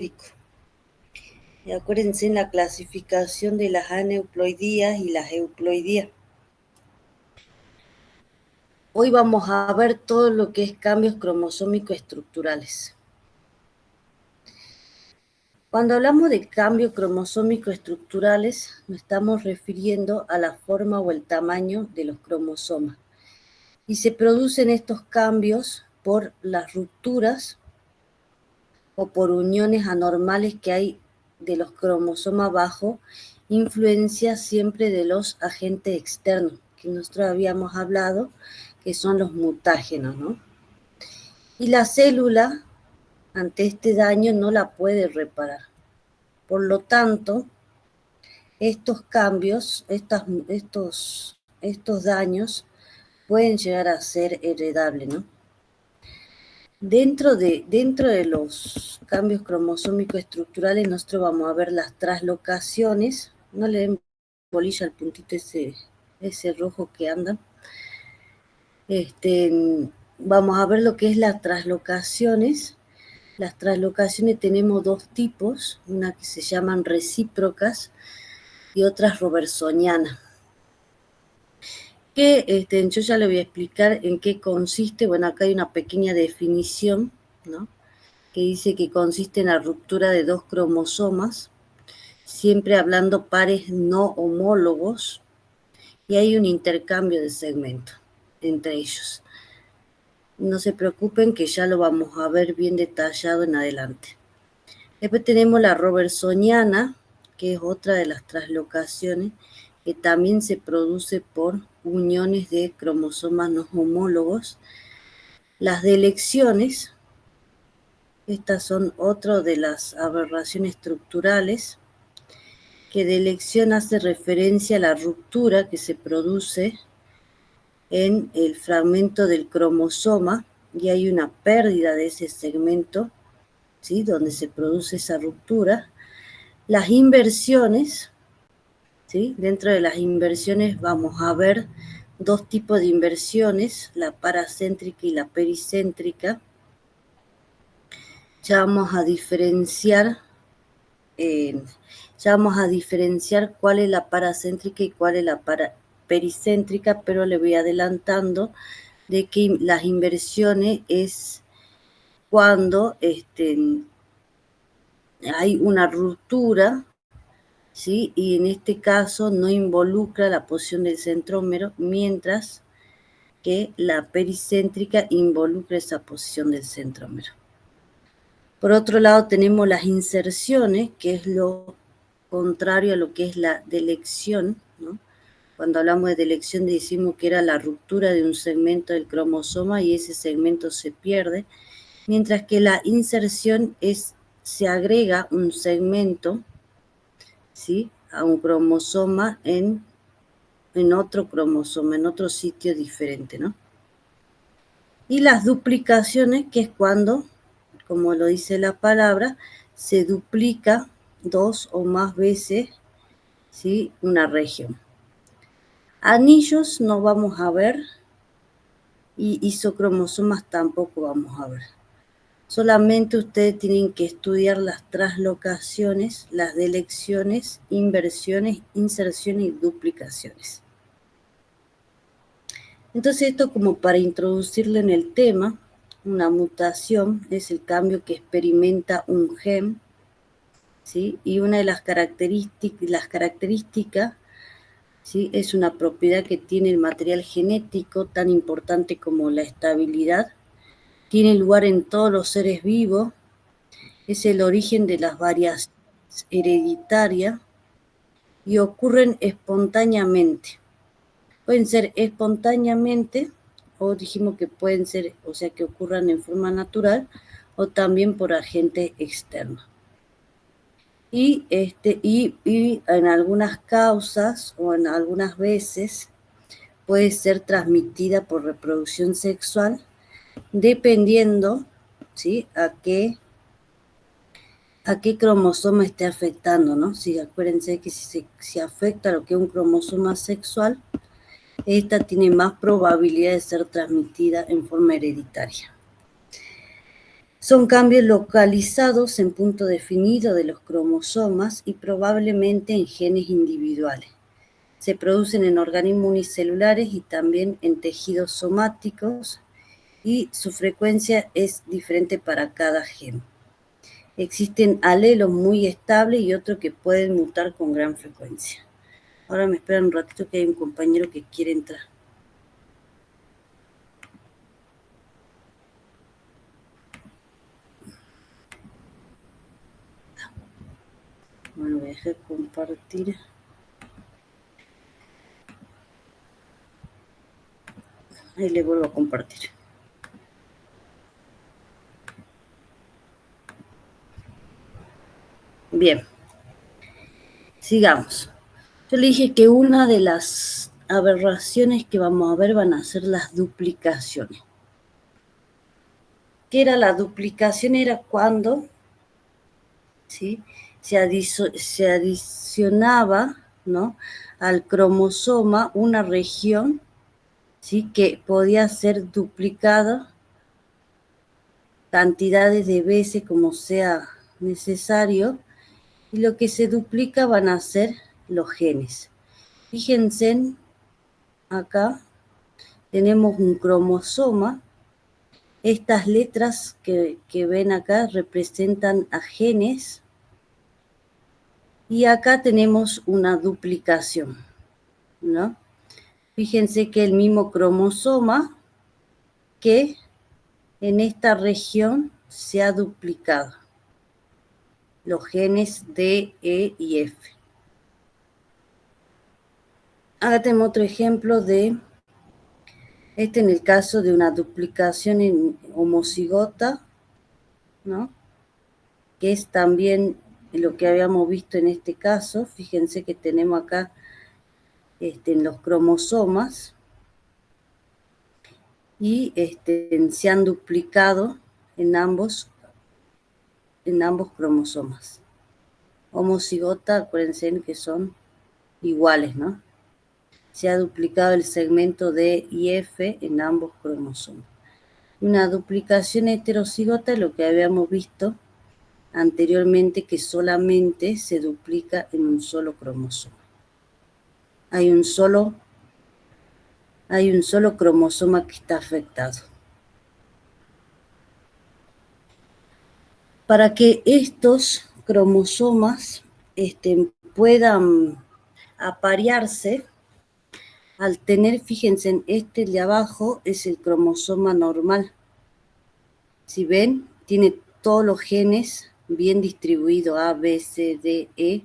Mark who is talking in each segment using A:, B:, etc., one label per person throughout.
A: cromosómico. Y acuérdense en la clasificación de las aneuploidías y las euploidías. Hoy vamos a ver todo lo que es cambios cromosómicos estructurales. Cuando hablamos de cambios cromosómicos estructurales, nos estamos refiriendo a la forma o el tamaño de los cromosomas. Y se producen estos cambios por las rupturas o por uniones anormales que hay de los cromosomas bajo influencia siempre de los agentes externos, que nosotros habíamos hablado, que son los mutágenos, ¿no? Y la célula, ante este daño, no la puede reparar. Por lo tanto, estos cambios, estos daños, pueden llegar a ser heredables, ¿no? Dentro de los cambios cromosómicos estructurales, nosotros vamos a ver las traslocaciones. No le den bolilla al puntito ese rojo que anda. Vamos a ver lo que es las traslocaciones. Las traslocaciones tenemos dos tipos, una que se llaman recíprocas y otras robertsonianas. Que yo ya le voy a explicar en qué consiste. Bueno, acá hay una pequeña definición, ¿no? Que dice que consiste en la ruptura de dos cromosomas, siempre hablando pares no homólogos, y hay un intercambio de segmentos entre ellos. No se preocupen que ya lo vamos a ver bien detallado en adelante. Después tenemos la robertsoniana, que es otra de las traslocaciones, que también se produce por uniones de cromosomas no homólogos. Las delecciones, estas son otra de las aberraciones estructurales, que delección hace referencia a la ruptura que se produce en el fragmento del cromosoma y hay una pérdida de ese segmento, ¿sí? Donde se produce esa ruptura. Las inversiones, ¿sí? Dentro de las inversiones vamos a ver dos tipos de inversiones, la paracéntrica y la pericéntrica. Ya vamos a diferenciar cuál es la paracéntrica y cuál es la pericéntrica, pero le voy adelantando de que las inversiones es cuando hay una ruptura, ¿sí? Y en este caso no involucra la posición del centrómero, mientras que la pericéntrica involucra esa posición del centrómero. Por otro lado tenemos las inserciones, que es lo contrario a lo que es la delección, ¿no? Cuando hablamos de delección decimos que era la ruptura de un segmento del cromosoma y ese segmento se pierde, mientras que la inserción se agrega un segmento, ¿sí? A un cromosoma en otro cromosoma, en otro sitio diferente, ¿no? Y las duplicaciones, que es cuando, como lo dice la palabra, se duplica dos o más veces, ¿sí? Una región. Anillos no vamos a ver y isocromosomas tampoco vamos a ver. Solamente ustedes tienen que estudiar las traslocaciones, las delecciones, inversiones, inserciones y duplicaciones. Entonces esto como para introducirle en el tema, una mutación es el cambio que experimenta un gen, ¿sí? Y una de las características, ¿sí? Es una propiedad que tiene el material genético tan importante como la estabilidad. Tiene lugar en todos los seres vivos, es el origen de las variaciones hereditarias y ocurren espontáneamente. Pueden ser espontáneamente, o dijimos que pueden ser, o sea, que ocurran en forma natural, o también por agentes externos. Y en algunas causas, o en algunas veces, puede ser transmitida por reproducción sexual, dependiendo, ¿sí? a qué cromosoma esté afectando, ¿no? Si acuérdense que si afecta lo que es un cromosoma sexual, esta tiene más probabilidad de ser transmitida en forma hereditaria. Son cambios localizados en punto definido de los cromosomas y probablemente en genes individuales. Se producen en organismos unicelulares y también en tejidos somáticos, y su frecuencia es diferente para cada gen. Existen alelos muy estables y otros que pueden mutar con gran frecuencia. Ahora me esperan un ratito que hay un compañero que quiere entrar. Bueno, voy a dejar compartir. Ahí le vuelvo a compartir. Bien, sigamos. Yo le dije que una de las aberraciones que vamos a ver van a ser las duplicaciones. ¿Qué era la duplicación? Era cuando, ¿sí?, se adicionaba, ¿no?, al cromosoma una región, ¿sí?, que podía ser duplicada cantidades de veces como sea necesario, y lo que se duplica van a ser los genes. Fíjense, acá tenemos un cromosoma. Estas letras que ven acá representan a genes, y acá tenemos una duplicación, ¿no? Fíjense que el mismo cromosoma que en esta región se ha duplicado, los genes D, E y F. Acá tenemos otro ejemplo de, en el caso de una duplicación en homocigota, ¿no?, que es también lo que habíamos visto en este caso. Fíjense que tenemos acá en los cromosomas, y se han duplicado en ambos cromosomas. Homocigota, acuérdense que son iguales, ¿no? Se ha duplicado el segmento D y F en ambos cromosomas. Una duplicación heterocigota es lo que habíamos visto anteriormente, que solamente se duplica en un solo cromosoma. Hay un solo cromosoma que está afectado. Para que estos cromosomas puedan aparearse, al tener, fíjense, en de abajo es el cromosoma normal. Si ven, tiene todos los genes bien distribuidos, A, B, C, D, E.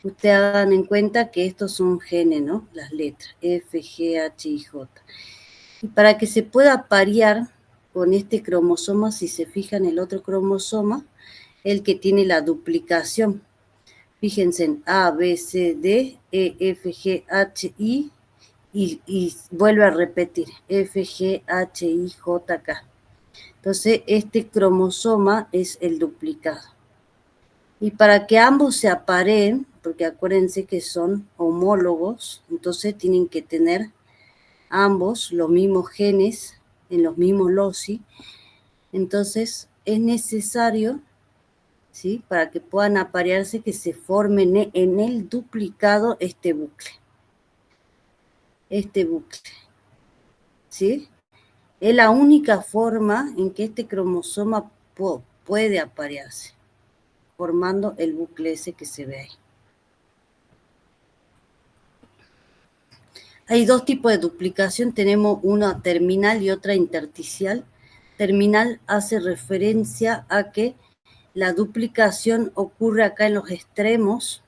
A: Ustedes hagan en cuenta que estos son genes, ¿no? Las letras, F, G, H y J. Y para que se pueda aparear con este cromosoma, si se fijan, el otro cromosoma, el que tiene la duplicación. Fíjense en A, B, C, D, E, F, G, H, I, y vuelve a repetir, F, G, H, I, J, K. Entonces, este cromosoma es el duplicado. Y para que ambos se apareen, porque acuérdense que son homólogos, entonces tienen que tener ambos los mismos genes en los mismos loci. Entonces, es necesario, ¿sí?, para que puedan aparearse, que se forme en el duplicado este bucle. ¿Sí? Es la única forma en que este cromosoma puede aparearse, formando el bucle ese que se ve ahí. Hay dos tipos de duplicación, tenemos una terminal y otra intersticial. Terminal hace referencia a que la duplicación ocurre acá en los extremos.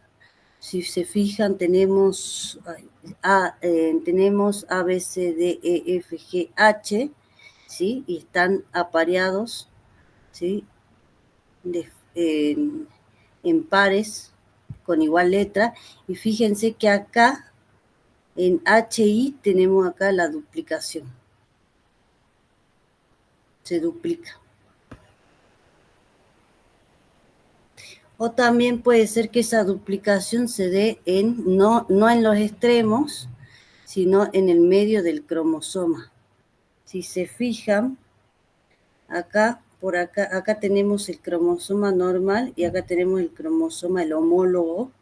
A: Si se fijan, tenemos A, B, C, D, E, F, G, H, ¿sí?, y están apareados, ¿sí?, en pares con igual letra. Y fíjense que acá en HI tenemos acá la duplicación. Se duplica. O también puede ser que esa duplicación se dé no en los extremos, sino en el medio del cromosoma. Si se fijan, acá por acá tenemos el cromosoma normal y acá tenemos el cromosoma, el homólogo,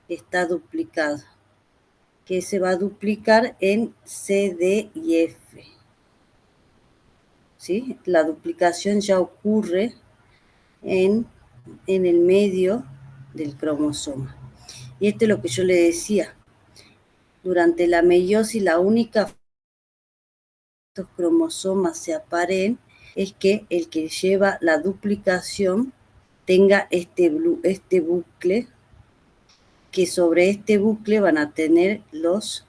A: que está duplicado, que se va a duplicar en C, D y F. ¿Sí? La duplicación ya ocurre en el medio del cromosoma. Y esto es lo que yo le decía. Durante la meiosis, la única forma que estos cromosomas se aparen es que el que lleva la duplicación tenga este bucle, que sobre este bucle van a tener los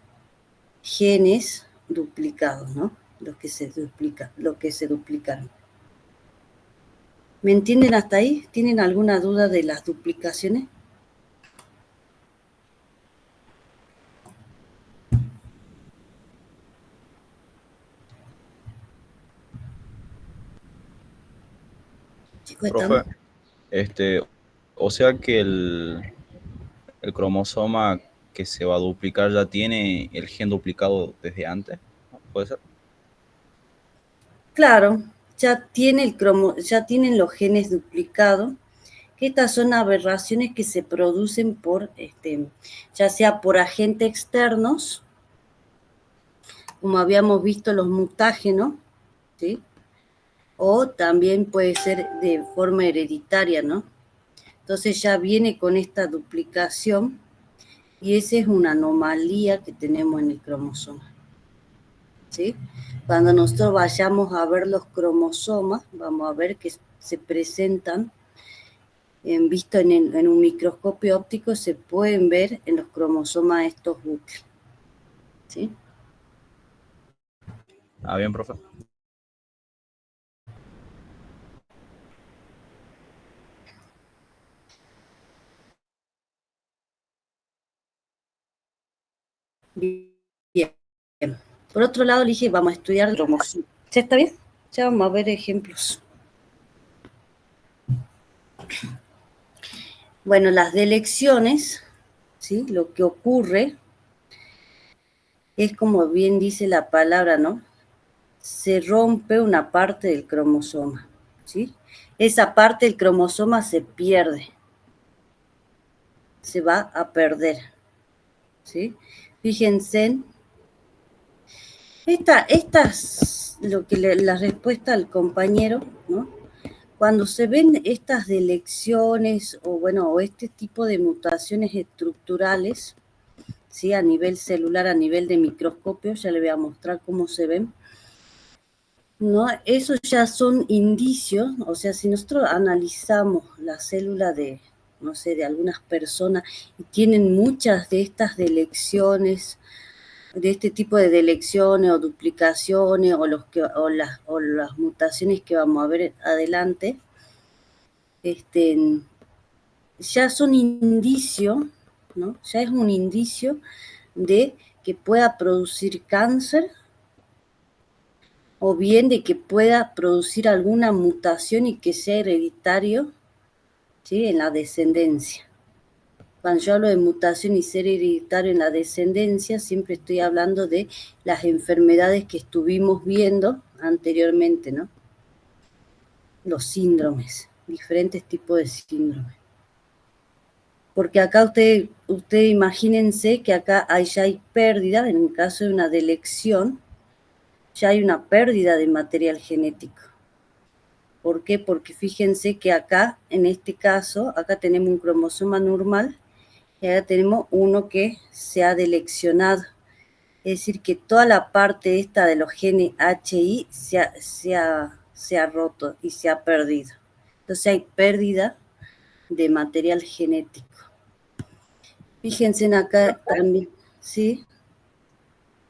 A: genes duplicados, ¿no? Los que se duplicaron. ¿Me entienden hasta ahí? ¿Tienen alguna duda de las duplicaciones? Chicos, ¿estamos?
B: Profe, o sea que el cromosoma que se va a duplicar ya tiene el gen duplicado desde antes, ¿puede ser?
A: Claro, ya tienen los genes duplicados, que estas son aberraciones que se producen por, ya sea por agentes externos, como habíamos visto los mutágenos, ¿sí? O también puede ser de forma hereditaria, ¿no? Entonces ya viene con esta duplicación y esa es una anomalía que tenemos en el cromosoma, ¿sí? Cuando nosotros vayamos a ver los cromosomas, vamos a ver que se presentan, visto en un microscopio óptico, se pueden ver en los cromosomas estos bucles, ¿sí?
B: Ah, bien, profe.
A: Bien. Por otro lado, le dije, vamos a estudiar cromosoma. ¿Ya está bien? Ya vamos a ver ejemplos. Bueno, las delecciones, ¿sí? Lo que ocurre es, como bien dice la palabra, ¿no? Se rompe una parte del cromosoma, ¿sí? Esa parte del cromosoma se pierde, se va a perder, ¿sí? Fíjense, la respuesta al compañero, ¿no? Cuando se ven estas delecciones o este tipo de mutaciones estructurales, ¿sí? A nivel celular, a nivel de microscopio, ya le voy a mostrar cómo se ven, ¿no? Esos ya son indicios, o sea, si nosotros analizamos la célula de, no sé, de algunas personas y tienen muchas de estas delecciones, de este tipo de delecciones o duplicaciones o las mutaciones que vamos a ver adelante, ya son indicios, ¿no? Ya es un indicio de que pueda producir cáncer o bien de que pueda producir alguna mutación y que sea hereditario, ¿sí? En la descendencia. Cuando yo hablo de mutación y ser hereditario en la descendencia, siempre estoy hablando de las enfermedades que estuvimos viendo anteriormente, ¿no? Los síndromes, diferentes tipos de síndromes. Porque acá usted imagínense que acá ya hay pérdida, en el caso de una delección, ya hay una pérdida de material genético. ¿Por qué? Porque fíjense que acá, en este caso, acá tenemos un cromosoma normal y acá tenemos uno que se ha deleccionado. Es decir, que toda la parte esta de los genes HI se ha roto y se ha perdido. Entonces hay pérdida de material genético. Fíjense en acá también, ¿sí?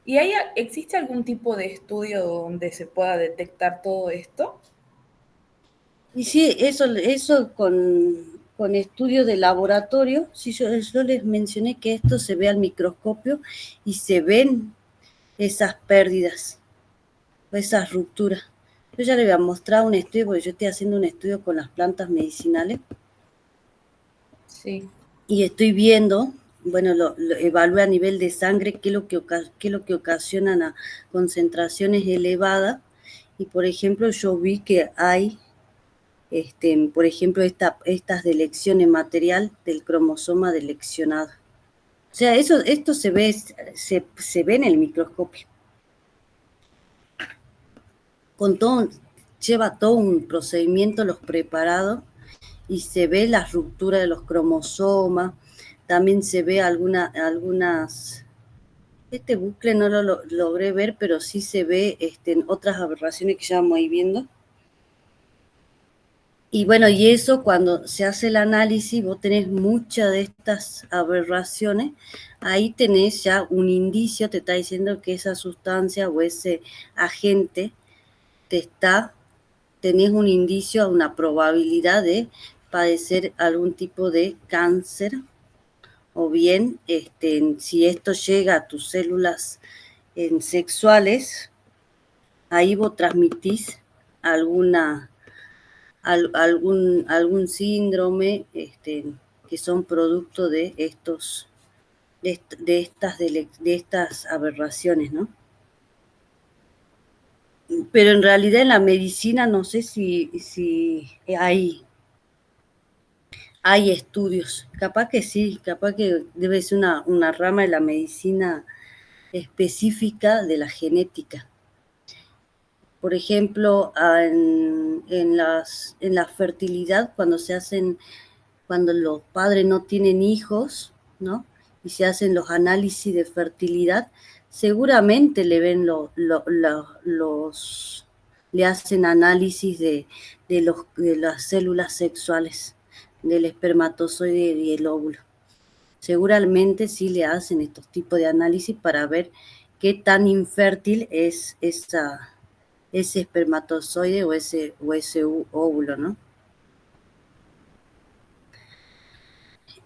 C: ¿Y existe algún tipo de estudio donde se pueda detectar todo esto?
A: Y sí, eso con estudios de laboratorio, sí, yo les mencioné que esto se ve al microscopio y se ven esas pérdidas, esas rupturas. Yo ya le voy a mostrar un estudio, porque yo estoy haciendo un estudio con las plantas medicinales.
C: Sí.
A: Y estoy viendo, bueno, lo evalué a nivel de sangre qué es lo que ocasiona a concentraciones elevadas. Y, por ejemplo, yo vi que hay por ejemplo, estas delecciones material del cromosoma deleccionado. O sea, esto se ve en el microscopio. Lleva todo un procedimiento los preparados y se ve la ruptura de los cromosomas, también se ve algunas... Este bucle no lo logré ver, pero sí se ve en otras aberraciones que ya vamos a ir viendo. Y bueno, y eso cuando se hace el análisis, vos tenés muchas de estas aberraciones, ahí tenés ya un indicio, te está diciendo que esa sustancia o ese agente tenés un indicio, una probabilidad de padecer algún tipo de cáncer, o bien si esto llega a tus células sexuales, ahí vos transmitís algún síndrome que son producto de estas aberraciones, ¿no? Pero en realidad en la medicina no sé si hay estudios, capaz que sí, capaz que debe ser una rama de la medicina específica de la genética. Por ejemplo, en la fertilidad, cuando los padres no tienen hijos, ¿no? Y se hacen los análisis de fertilidad, seguramente le ven le hacen análisis de las células sexuales, del espermatozoide y el óvulo. Seguramente sí le hacen estos tipos de análisis para ver qué tan infértil es ese espermatozoide o ese óvulo, ¿no?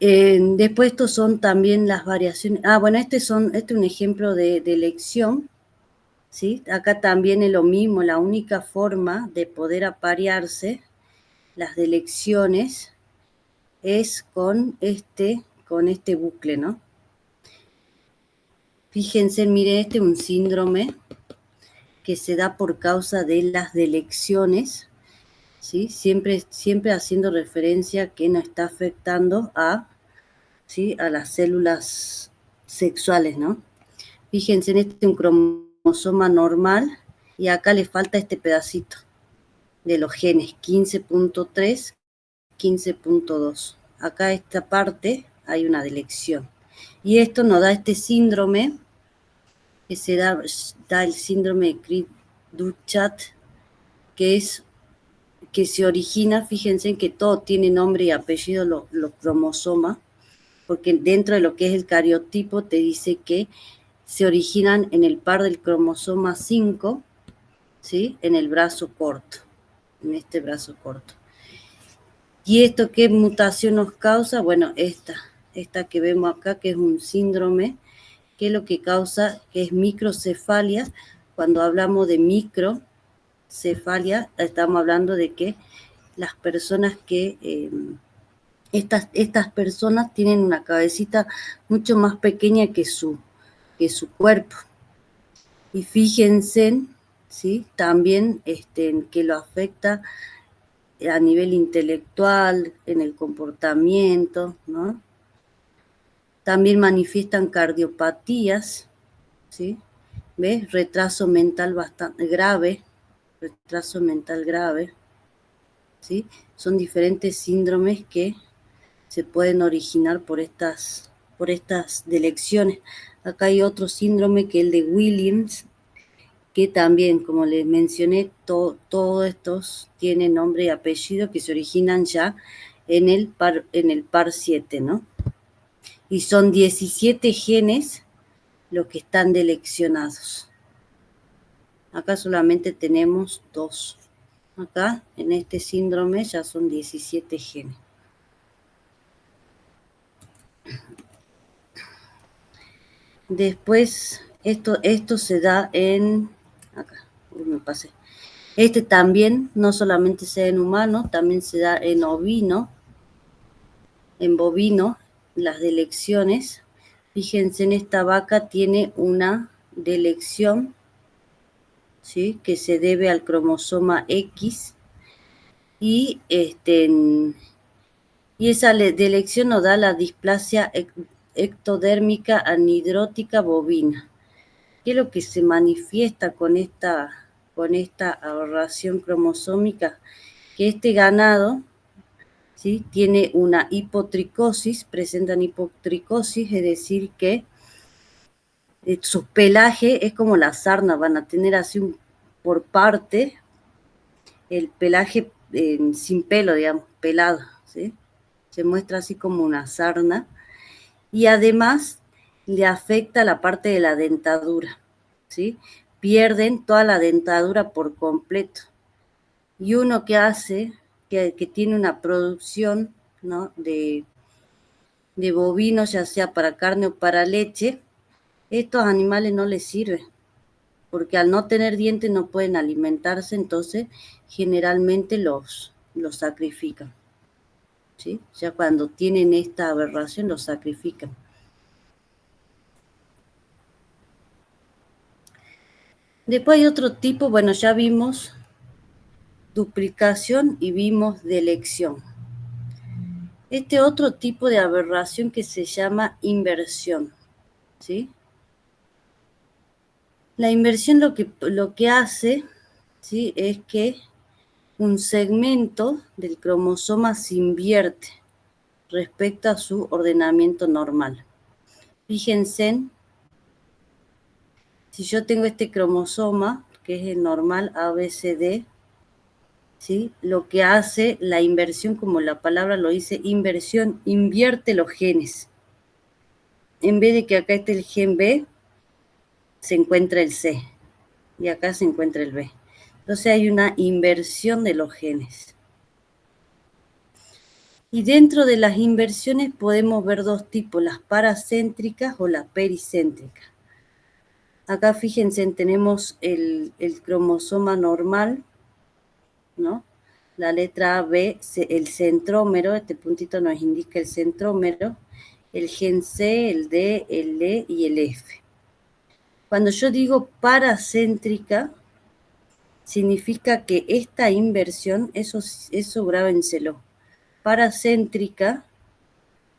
A: Después estos son también las variaciones. Bueno, este es un ejemplo de elección, ¿sí? Acá también es lo mismo, la única forma de poder aparearse las delecciones es con este bucle, ¿no? Fíjense, mire, este es un síndrome que se da por causa de las delecciones, ¿sí? Siempre haciendo referencia que nos está afectando ¿sí? a las células sexuales, ¿no? Fíjense, en este un cromosoma normal y acá le falta este pedacito de los genes, 15.3, 15.2. Acá esta parte hay una delección. Y esto nos da este síndrome que se da el síndrome de Crick-Duchat, que se origina, fíjense que todo tiene nombre y apellido, los cromosomas, porque dentro de lo que es el cariotipo te dice que se originan en el par del cromosoma 5, ¿sí? En el brazo corto, en este brazo corto. ¿Y esto qué mutación nos causa? Bueno, esta que vemos acá, que es un síndrome, que es lo que causa, que es microcefalia. Cuando hablamos de microcefalia, estamos hablando de que las personas estas personas tienen una cabecita mucho más pequeña que su cuerpo. Y fíjense, ¿sí? También que lo afecta a nivel intelectual, en el comportamiento, ¿no? También manifiestan cardiopatías, ¿sí? ¿Ves? Retraso mental bastante grave, ¿sí? Son diferentes síndromes que se pueden originar por estas delecciones. Acá hay otro síndrome que es el de Williams, que también, como les mencioné, todos estos tienen nombre y apellido que se originan ya en el par 7, ¿no? Y son 17 genes los que están deleccionados. Acá solamente tenemos 2. Acá, en este síndrome, ya son 17 genes. Después, esto se da acá, me pasé. También, no solamente se da en humano, también se da en ovino, en bovino, las delecciones. Fíjense, en esta vaca tiene una delección, ¿sí? Que se debe al cromosoma X, y esa delección nos da la displasia ectodérmica anhidrótica bovina. ¿Qué es lo que se manifiesta con esta aberración cromosómica? Que este ganado, ¿sí?, tiene una hipotricosis, presentan hipotricosis, es decir, que su pelaje es como la sarna, van a tener así por parte el pelaje sin pelo, digamos, pelado, ¿sí? Se muestra así como una sarna, y además le afecta la parte de la dentadura, ¿sí? Pierden toda la dentadura por completo. Y uno que hace, que tiene una producción, ¿no?, de bovinos, ya sea para carne o para leche, estos animales no les sirven, porque al no tener dientes no pueden alimentarse, entonces generalmente los sacrifican, ¿sí? Ya cuando tienen esta aberración los sacrifican. Después hay otro tipo, bueno, ya vimos duplicación y vimos delección. Este otro tipo de aberración que se llama inversión, ¿sí? La inversión lo que hace, ¿sí?, es que un segmento del cromosoma se invierte respecto a su ordenamiento normal. Fíjense, si yo tengo este cromosoma, que es el normal ABCD, ¿sí?, lo que hace la inversión, como la palabra lo dice, inversión, invierte los genes. En vez de que acá esté el gen B, se encuentra el C, y acá se encuentra el B. Entonces hay una inversión de los genes. Y dentro de las inversiones podemos ver dos tipos, las paracéntricas o las pericéntricas. Acá fíjense, tenemos el cromosoma normal, ¿no? La letra A, B, el centrómero, este puntito nos indica el centrómero, el gen C, el D, el E y el F. Cuando yo digo paracéntrica, significa que esta inversión, eso grábenselo, paracéntrica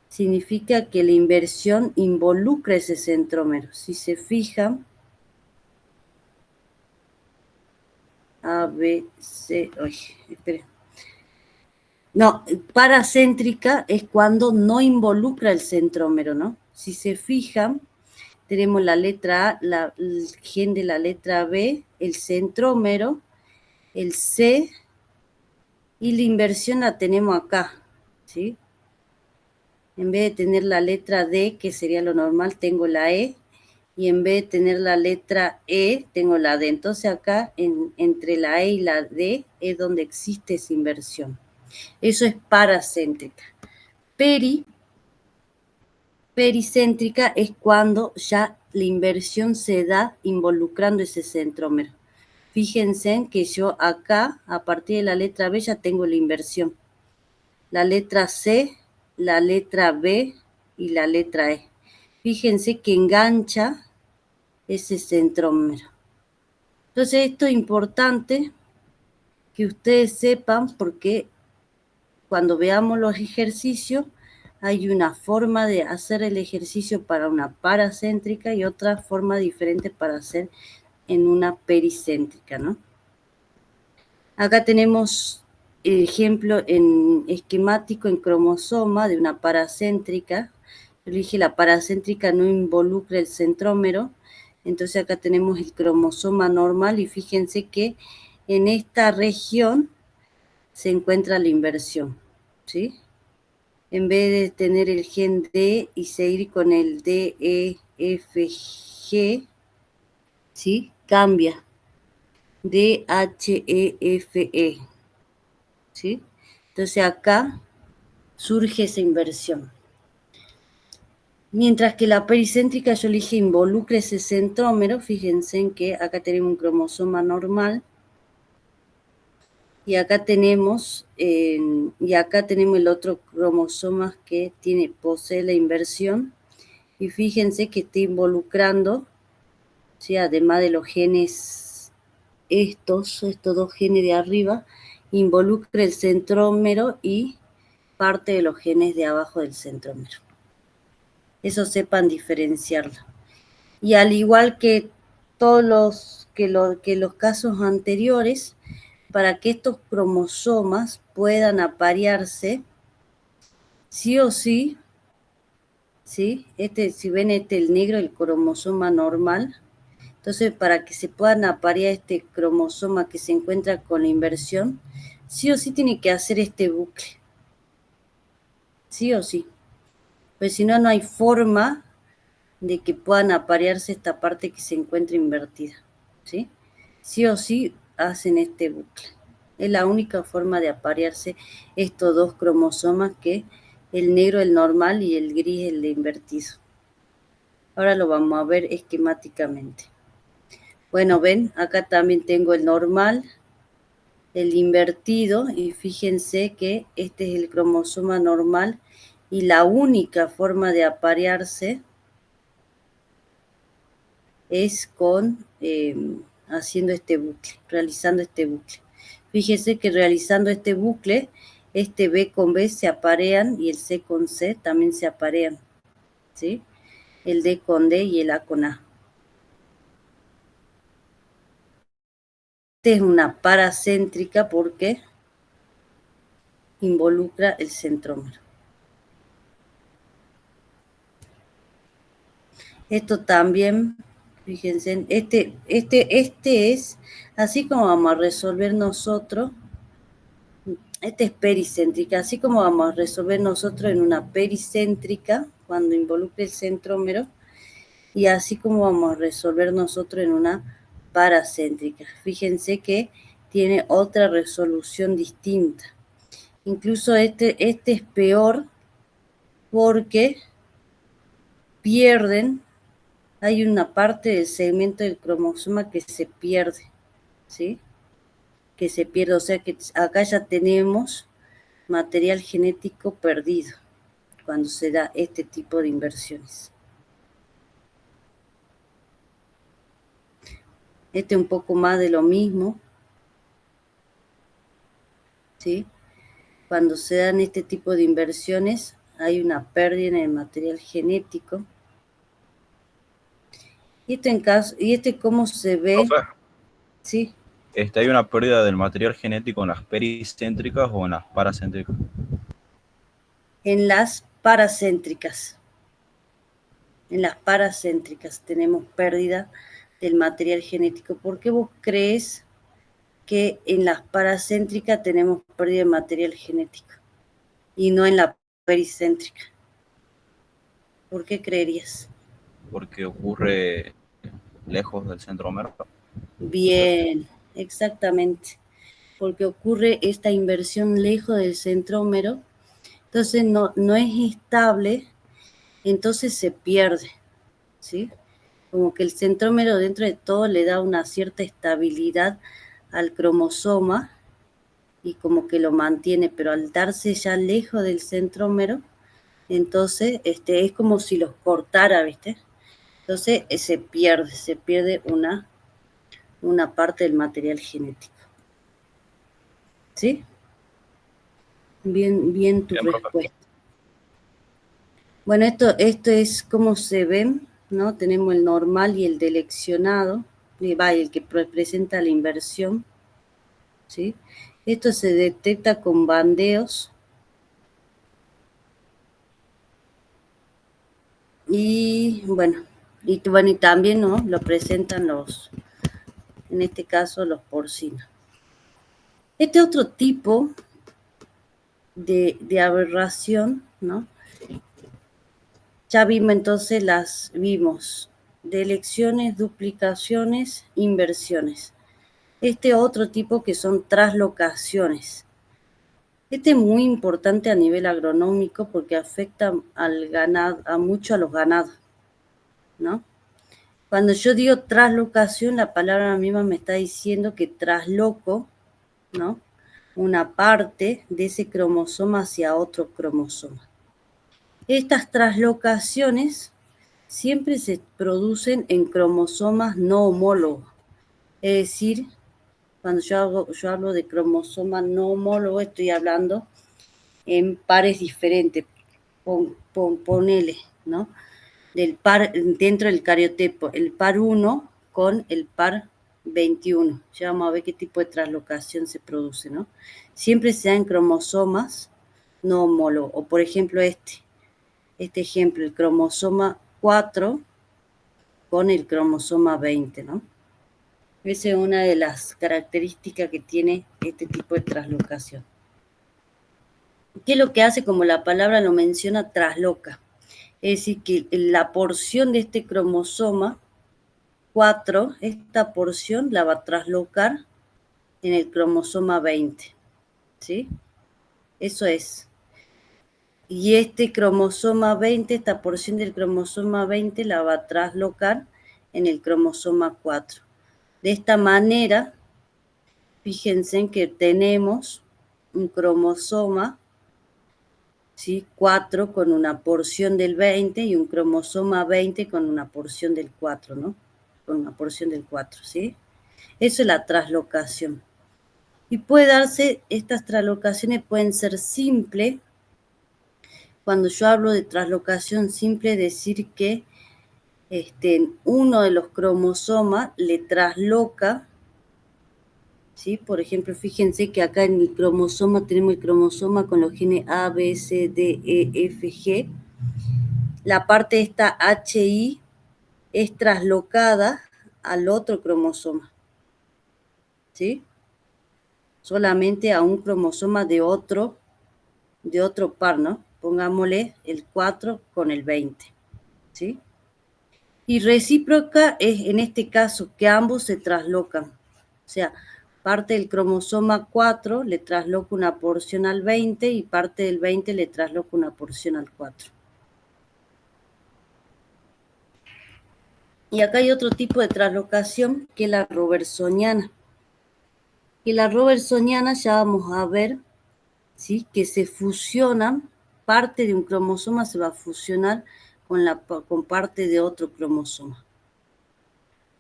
A: significa que la inversión involucra ese centrómero. Si se fijan, A, B, C, esperen. No, paracéntrica es cuando no involucra el centrómero, ¿no? Si se fijan, tenemos la letra A, el gen de la letra B, el centrómero, el C, y la inversión la tenemos acá, ¿sí? En vez de tener la letra D, que sería lo normal, tengo la E, y en vez de tener la letra E, tengo la D. Entonces acá, entre la E y la D, es donde existe esa inversión. Eso es paracéntrica. Pericéntrica es cuando ya la inversión se da involucrando ese centrómero. Fíjense que yo acá, a partir de la letra B, ya tengo la inversión. La letra C, la letra B y la letra E. Fíjense que engancha ese centrómero. Entonces esto es importante que ustedes sepan, porque cuando veamos los ejercicios hay una forma de hacer el ejercicio para una paracéntrica y otra forma diferente para hacer en una pericéntrica, ¿no? Acá tenemos el ejemplo en esquemático en cromosoma de una paracéntrica. Yo dije la paracéntrica no involucra el centrómero, entonces acá tenemos el cromosoma normal y fíjense que en esta región se encuentra la inversión, ¿sí? En vez de tener el gen D y seguir con el D, E, F, G, ¿sí?, cambia. D, H, E, F, E, ¿sí? Entonces acá surge esa inversión. Mientras que la pericéntrica yo le dije involucra ese centrómero, fíjense en que acá tenemos un cromosoma normal y acá tenemos el otro cromosoma que posee la inversión, y fíjense que está involucrando, ¿sí?, además de los genes estos dos genes de arriba, involucre el centrómero y parte de los genes de abajo del centrómero. Eso sepan diferenciarlo. Y al igual que todos los casos anteriores, para que estos cromosomas puedan aparearse, sí o sí, ¿sí? Si ven el negro, el cromosoma normal, entonces para que se puedan aparear este cromosoma que se encuentra con la inversión, sí o sí tiene que hacer este bucle. Sí o sí. Pues si no, no hay forma de que puedan aparearse esta parte que se encuentra invertida. ¿Sí? Sí o sí hacen este bucle. Es la única forma de aparearse estos dos cromosomas, que el negro, el normal, y el gris, el de invertido. Ahora lo vamos a ver esquemáticamente. Bueno, ven, acá también tengo el normal, el invertido, y fíjense que este es el cromosoma normal, y la única forma de aparearse es con haciendo este bucle, realizando este bucle. Fíjense que realizando este bucle, este B con B se aparean y el C con C también se aparean, ¿sí? El D con D y el A con A. Esta es una paracéntrica porque involucra el centrómero. Esto también, fíjense, este es, así como vamos a resolver nosotros, esta es pericéntrica, así como vamos a resolver nosotros en una pericéntrica, cuando involucre el centrómero, y así como vamos a resolver nosotros en una paracéntrica. Fíjense que tiene otra resolución distinta. Incluso este es peor porque pierden, hay una parte del segmento del cromosoma que se pierde, ¿sí? Que se pierde, o sea que acá ya tenemos material genético perdido cuando se da este tipo de inversiones. Este es un poco más de lo mismo, ¿sí? Cuando se dan este tipo de inversiones, hay una pérdida en el material genético. Y este cómo se ve,
B: Profe,
A: ¿sí?
B: ¿hay una pérdida del material genético en las pericéntricas o en las paracéntricas?
A: En las paracéntricas. En las paracéntricas tenemos pérdida del material genético. ¿Por qué vos crees que en las paracéntricas tenemos pérdida de material genético y no en la pericéntrica? ¿Por qué creerías?
B: Porque ocurre lejos del centrómero.
A: Bien, exactamente. Porque ocurre esta inversión lejos del centrómero, entonces no es estable, entonces se pierde, ¿sí? Como que el centrómero dentro de todo le da una cierta estabilidad al cromosoma y como que lo mantiene, pero al darse ya lejos del centrómero, entonces es como si los cortara, ¿viste? Entonces se pierde una parte del material genético. ¿Sí? Bien tu
B: Bien, profe.
A: respuesta. Bueno, esto es como se ven, ¿no? Tenemos el normal y el deleccionado, el que presenta la inversión, ¿sí? Esto se detecta con bandeos y bueno, y también, ¿no? Lo presentan en este caso, los porcinos. Este otro tipo de aberración, ¿no? Ya vimos entonces vimos delecciones, duplicaciones, inversiones. Este otro tipo que son traslocaciones. Este es muy importante a nivel agronómico porque afecta al ganado, mucho a los ganados, ¿no? Cuando yo digo traslocación, la palabra misma me está diciendo que trasloco, ¿no? Una parte de ese cromosoma hacia otro cromosoma. Estas traslocaciones siempre se producen en cromosomas no homólogos, es decir, Cuando yo hablo de cromosoma no homólogo, estoy hablando en pares diferentes. Ponele, ¿no? Del par, dentro del cariotipo, el par 1 con el par 21. Ya vamos a ver qué tipo de translocación se produce, ¿no? Siempre se da en cromosomas no homólogos. O por ejemplo este ejemplo, el cromosoma 4 con el cromosoma 20, ¿no? Esa es una de las características que tiene este tipo de translocación. ¿Qué es lo que hace? Como la palabra lo menciona, trasloca. Es decir, que la porción de este cromosoma 4, esta porción la va a traslocar en el cromosoma 20, ¿sí? Eso es. Y este cromosoma 20, esta porción del cromosoma 20 la va a traslocar en el cromosoma 4. De esta manera, fíjense en que tenemos un cromosoma, ¿sí? 4 con una porción del 20 y un cromosoma 20 con una porción del 4, ¿no? Con una porción del 4, ¿sí? Eso es la translocación. Y puede darse, estas translocaciones pueden ser simples. Cuando yo hablo de translocación simple, es decir que uno de los cromosomas le trasloca, ¿sí? Por ejemplo, fíjense que acá en el cromosoma tenemos el cromosoma con los genes A, B, C, D, E, F, G. La parte esta HI es traslocada al otro cromosoma, ¿sí? Solamente a un cromosoma de otro par, ¿no? Pongámosle el 4 con el 20, ¿sí? Y recíproca es en este caso que ambos se traslocan. O sea, parte del cromosoma 4 le trasloca una porción al 20 y parte del 20 le trasloca una porción al 4. Y acá hay otro tipo de translocación que es la robertsoniana. Y la robertsoniana ya vamos a ver, ¿sí? Que se fusionan, parte de un cromosoma se va a fusionar con parte de otro cromosoma.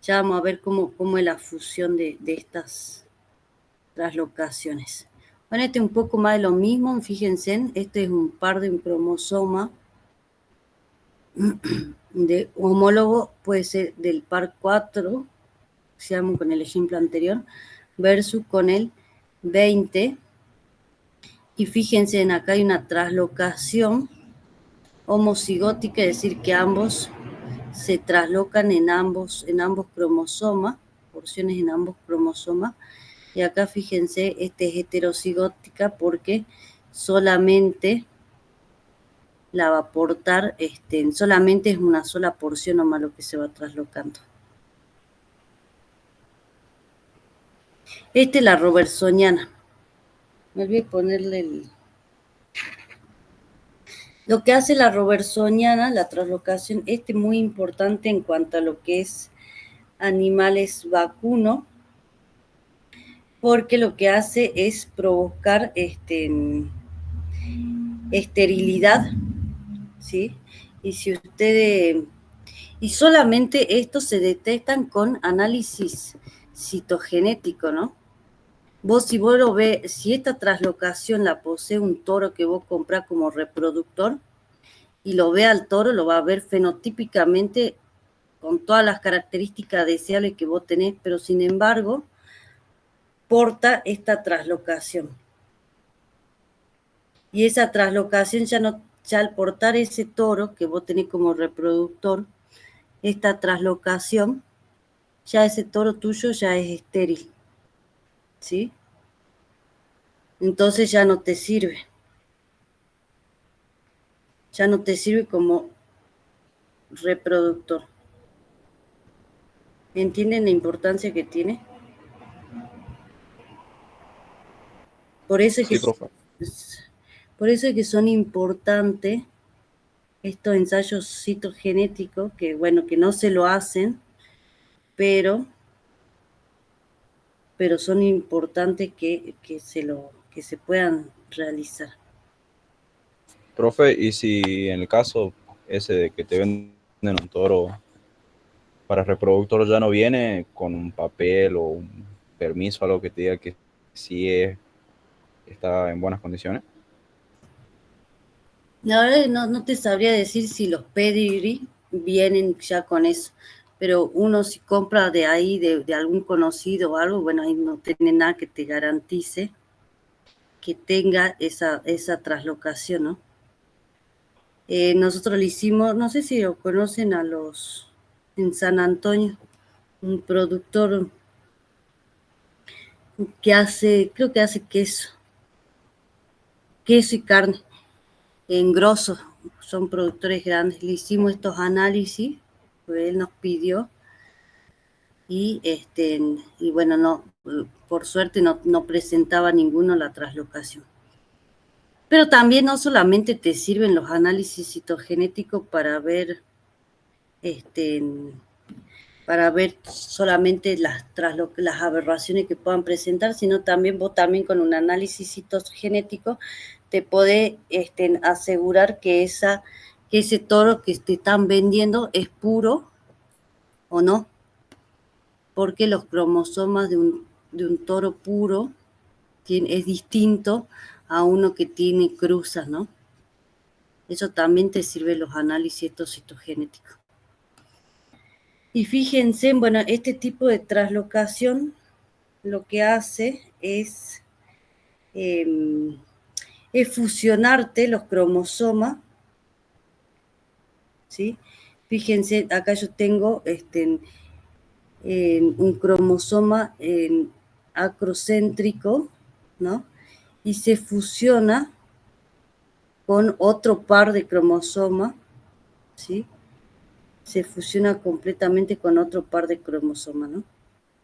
A: Ya vamos a ver cómo es la fusión de estas translocaciones. Bueno, este es un poco más de lo mismo, fíjense, este es un par de un cromosoma de homólogo, puede ser del par 4, seamos con el ejemplo anterior, versus con el 20. Y fíjense, en acá hay una translocación homocigótica, es decir, que ambos se traslocan en ambos cromosomas, porciones en ambos cromosomas. Y acá fíjense, este es heterocigótica porque solamente la va a aportar, solamente es una sola porción nomás lo que se va traslocando. Esta es la robertsoniana. Me olvidé ponerle lo que hace la robertsoniana, la translocación, es muy importante en cuanto a lo que es animales vacunos, porque lo que hace es provocar esterilidad, ¿sí? Y si ustedes, y solamente estos se detectan con análisis citogenético, ¿no? Si vos lo ves, si esta translocación la posee un toro que vos comprás como reproductor, y lo ve al toro, lo va a ver fenotípicamente con todas las características deseables que vos tenés, pero sin embargo, porta esta translocación. Y esa translocación ya al portar ese toro que vos tenés como reproductor, esta translocación, ya ese toro tuyo ya es estéril, ¿sí? Entonces ya no te sirve. Ya no te sirve como reproductor. ¿Entienden la importancia que tiene? Por eso es que,
B: Sí, profe.
A: por eso es que son importantes estos ensayos citogenéticos, que bueno, que no se lo hacen, pero son importantes que se puedan realizar.
B: Profe, y si en el caso ese de que te venden un toro para reproductor ya no viene con un papel o permiso, algo que te diga que sí está en buenas condiciones?
A: La verdad que no te sabría decir si los pedigree vienen ya con eso, pero uno si compra de ahí, de algún conocido o algo, bueno, ahí no tiene nada que te garantice que tenga esa traslocación, ¿no? Nosotros le hicimos, no sé si lo conocen en San Antonio, un productor que creo que hace queso y carne en grosso, son productores grandes. Le hicimos estos análisis, pues él nos pidió y bueno, no, por suerte no presentaba ninguno la traslocación. Pero también no solamente te sirven los análisis citogenéticos este, para ver solamente las aberraciones que puedan presentar, sino también vos también con un análisis citogenético te podés asegurar que ese toro que te están vendiendo es puro o no, porque los cromosomas de un toro puro es distinto a uno que tiene cruzas, ¿no? Eso también te sirve los análisis estos citogenéticos. Y fíjense, bueno, este tipo de traslocación lo que hace es fusionarte los cromosomas, ¿sí? Fíjense, acá yo tengo un cromosoma acrocéntrico, ¿no? Y se fusiona con otro par de cromosomas, ¿sí? Se fusiona completamente con otro par de cromosomas, ¿no?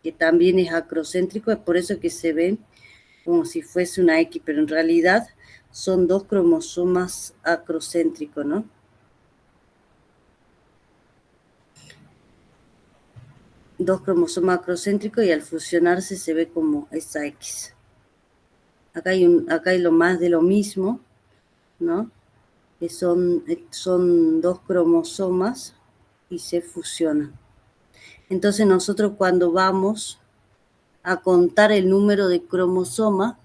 A: Que también es acrocéntrico, es por eso que se ven como si fuese una X, pero en realidad son dos cromosomas acrocéntricos, ¿no? Dos cromosomas acrocéntricos y al fusionarse se ve como esa X. Acá hay lo más de lo mismo, ¿no? Que son dos cromosomas y se fusionan. Entonces nosotros cuando vamos a contar el número de cromosomas,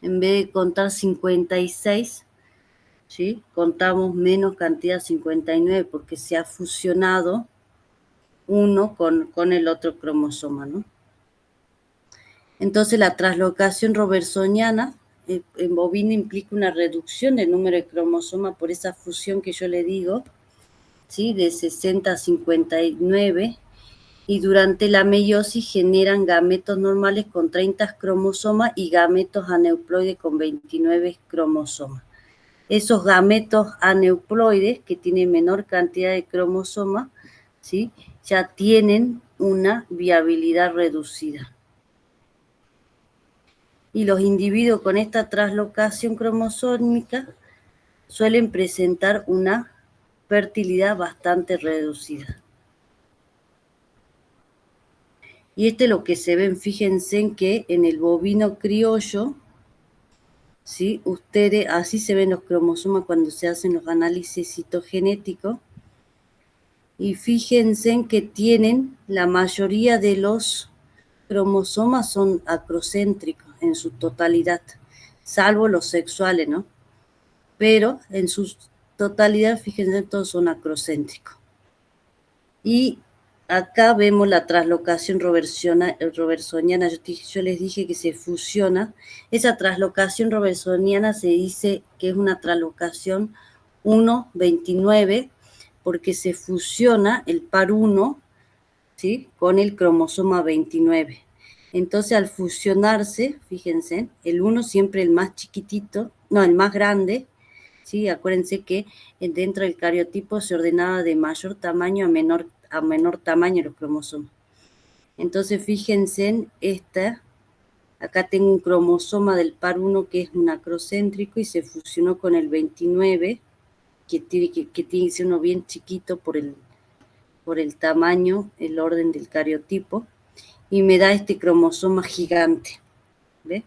A: en vez de contar 56, ¿sí? Contamos menos cantidad, 59, porque se ha fusionado uno con el otro cromosoma, ¿no? Entonces la translocación robertsoniana en bovino implica una reducción del número de cromosomas por esa fusión que yo le digo, ¿sí? De 60 a 59, y durante la meiosis generan gametos normales con 30 cromosomas y gametos aneuploides con 29 cromosomas. Esos gametos aneuploides, que tienen menor cantidad de cromosomas, ¿sí? Ya tienen una viabilidad reducida. Y los individuos con esta translocación cromosómica suelen presentar una fertilidad bastante reducida. Y este es lo que se ven, fíjense en que en el bovino criollo, ¿sí? Ustedes, así se ven los cromosomas cuando se hacen los análisis citogenéticos, y fíjense en que tienen, la mayoría de los cromosomas son acrocéntricos en su totalidad, salvo los sexuales, ¿no? Pero en su totalidad, fíjense, todos son acrocéntricos. Y acá vemos la translocación robertsoniana. Yo les dije que se fusiona. Esa translocación robertsoniana se dice que es una translocación 1,29 porque se fusiona el par 1, ¿sí? Con el cromosoma 29. Entonces al fusionarse, fíjense, el 1 siempre el más chiquitito, no, el más grande, ¿sí? Acuérdense que dentro del cariotipo se ordenaba de mayor tamaño a menor tamaño los cromosomas. Entonces fíjense en acá tengo un cromosoma del par 1 que es un acrocéntrico y se fusionó con el 29, que tiene que ser uno bien chiquito por el tamaño, el orden del cariotipo, y me da este cromosoma gigante, ¿ve?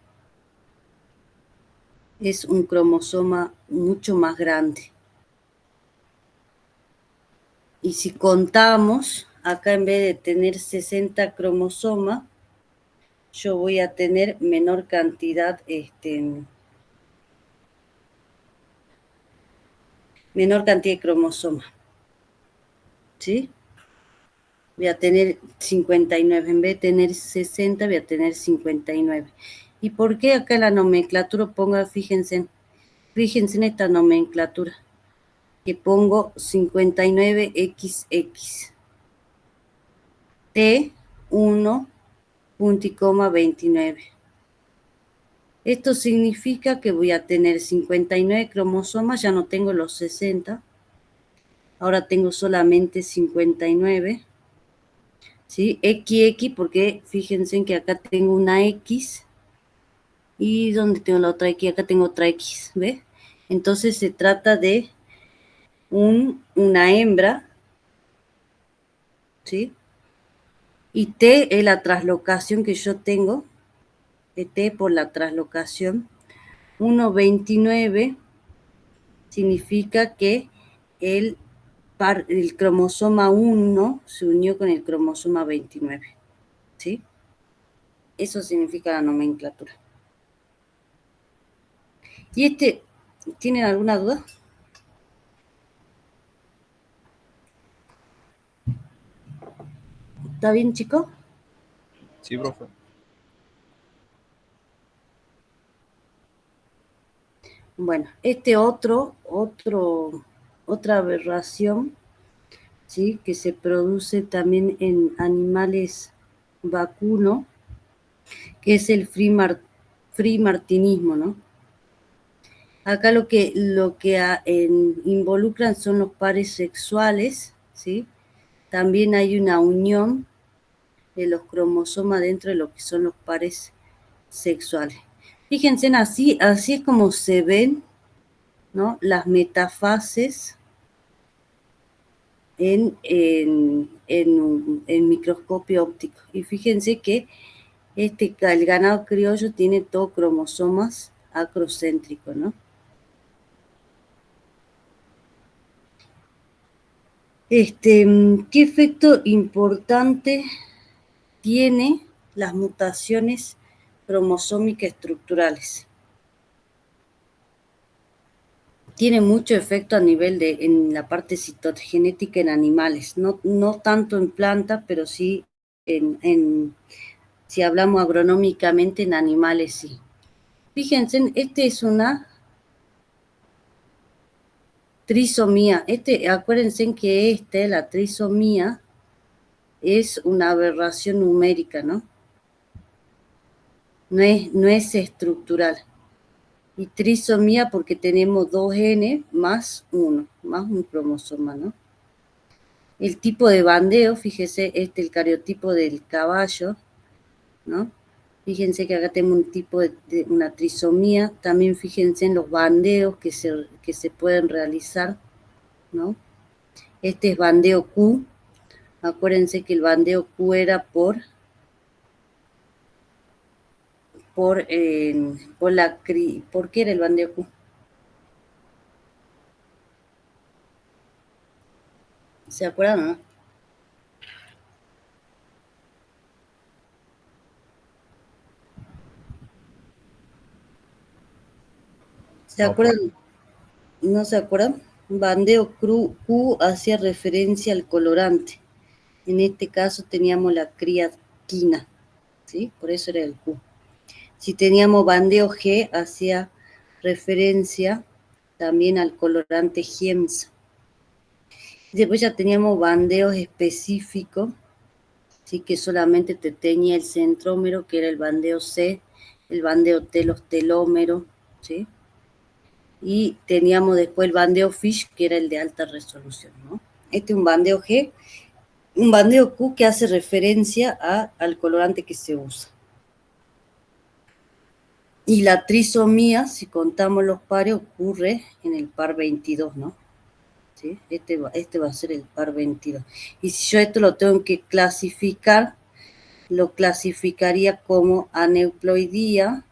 A: Es un cromosoma mucho más grande. Y si contamos, acá en vez de tener 60 cromosomas, yo voy a tener menor cantidad, menor cantidad de cromosomas, ¿sí? Voy a tener 59, en vez de tener 60 voy a tener 59. ¿Y por qué acá la nomenclatura pongo, fíjense en esta nomenclatura, que pongo 59XX, T1, punto y coma 29. Esto significa que voy a tener 59 cromosomas, ya no tengo los 60, ahora tengo solamente 59, ¿sí? XX, porque fíjense que acá tengo una X, y ¿dónde tengo la otra X? Acá tengo otra X, ¿ves? Entonces se trata de una hembra, ¿sí? Y T es la traslocación que yo tengo, de T por la traslocación. 1,29 significa que el cromosoma 1 se unió con el cromosoma 29, ¿sí? Eso significa la nomenclatura. ¿Y tienen alguna duda? ¿Está bien, chicos?
B: Sí, profe.
A: Bueno, otra aberración, ¿sí? Que se produce también en animales vacunos, que es el free-martinismo, ¿no? Acá lo que involucran son los pares sexuales, ¿sí? También hay una unión de los cromosomas dentro de lo que son los pares sexuales. Fíjense, así es como se ven, ¿no?, las metafases en microscopio óptico. Y fíjense que el ganado criollo tiene todo cromosomas acrocéntricos, ¿no? ¿Qué efecto importante tiene las mutaciones cromosómicas estructurales? Tiene mucho efecto a nivel en la parte citogenética en animales, no tanto en plantas, pero sí si hablamos agronómicamente en animales, sí. Fíjense, es una trisomía. Acuérdense que la trisomía, es una aberración numérica, ¿no? No es estructural. Y trisomía porque tenemos 2N más un cromosoma, ¿no? El tipo de bandeo, fíjese, el cariotipo del caballo, ¿no? Fíjense que acá tenemos un tipo de una trisomía. También fíjense en los bandeos que se pueden realizar, ¿no? Este es bandeo Q. Acuérdense que el bandeo Q era ¿por qué era el bandeo Q? ¿Se acuerdan, no? ¿Se
B: No, profe.
A: acuerdan? ¿No se acuerdan? Bandeo Q hacía referencia al colorante. En este caso teníamos la criadquina, ¿sí? Por eso era el Q. Si teníamos bandeo G, hacía referencia también al colorante GEMS. Después ya teníamos bandeos específicos, ¿sí?, que solamente te tenía el centrómero, que era el bandeo C, el bandeo T, los telómeros, ¿sí? Y teníamos después el bandeo FISH, que era el de alta resolución, ¿no? Este es un bandeo G, un bandeo Q que hace referencia al colorante que se usa. Y la trisomía, si contamos los pares, ocurre en el par 22, ¿no? ¿Sí? Este va a ser el par 22. Y si yo esto lo tengo que clasificar, lo clasificaría como aneuploidía,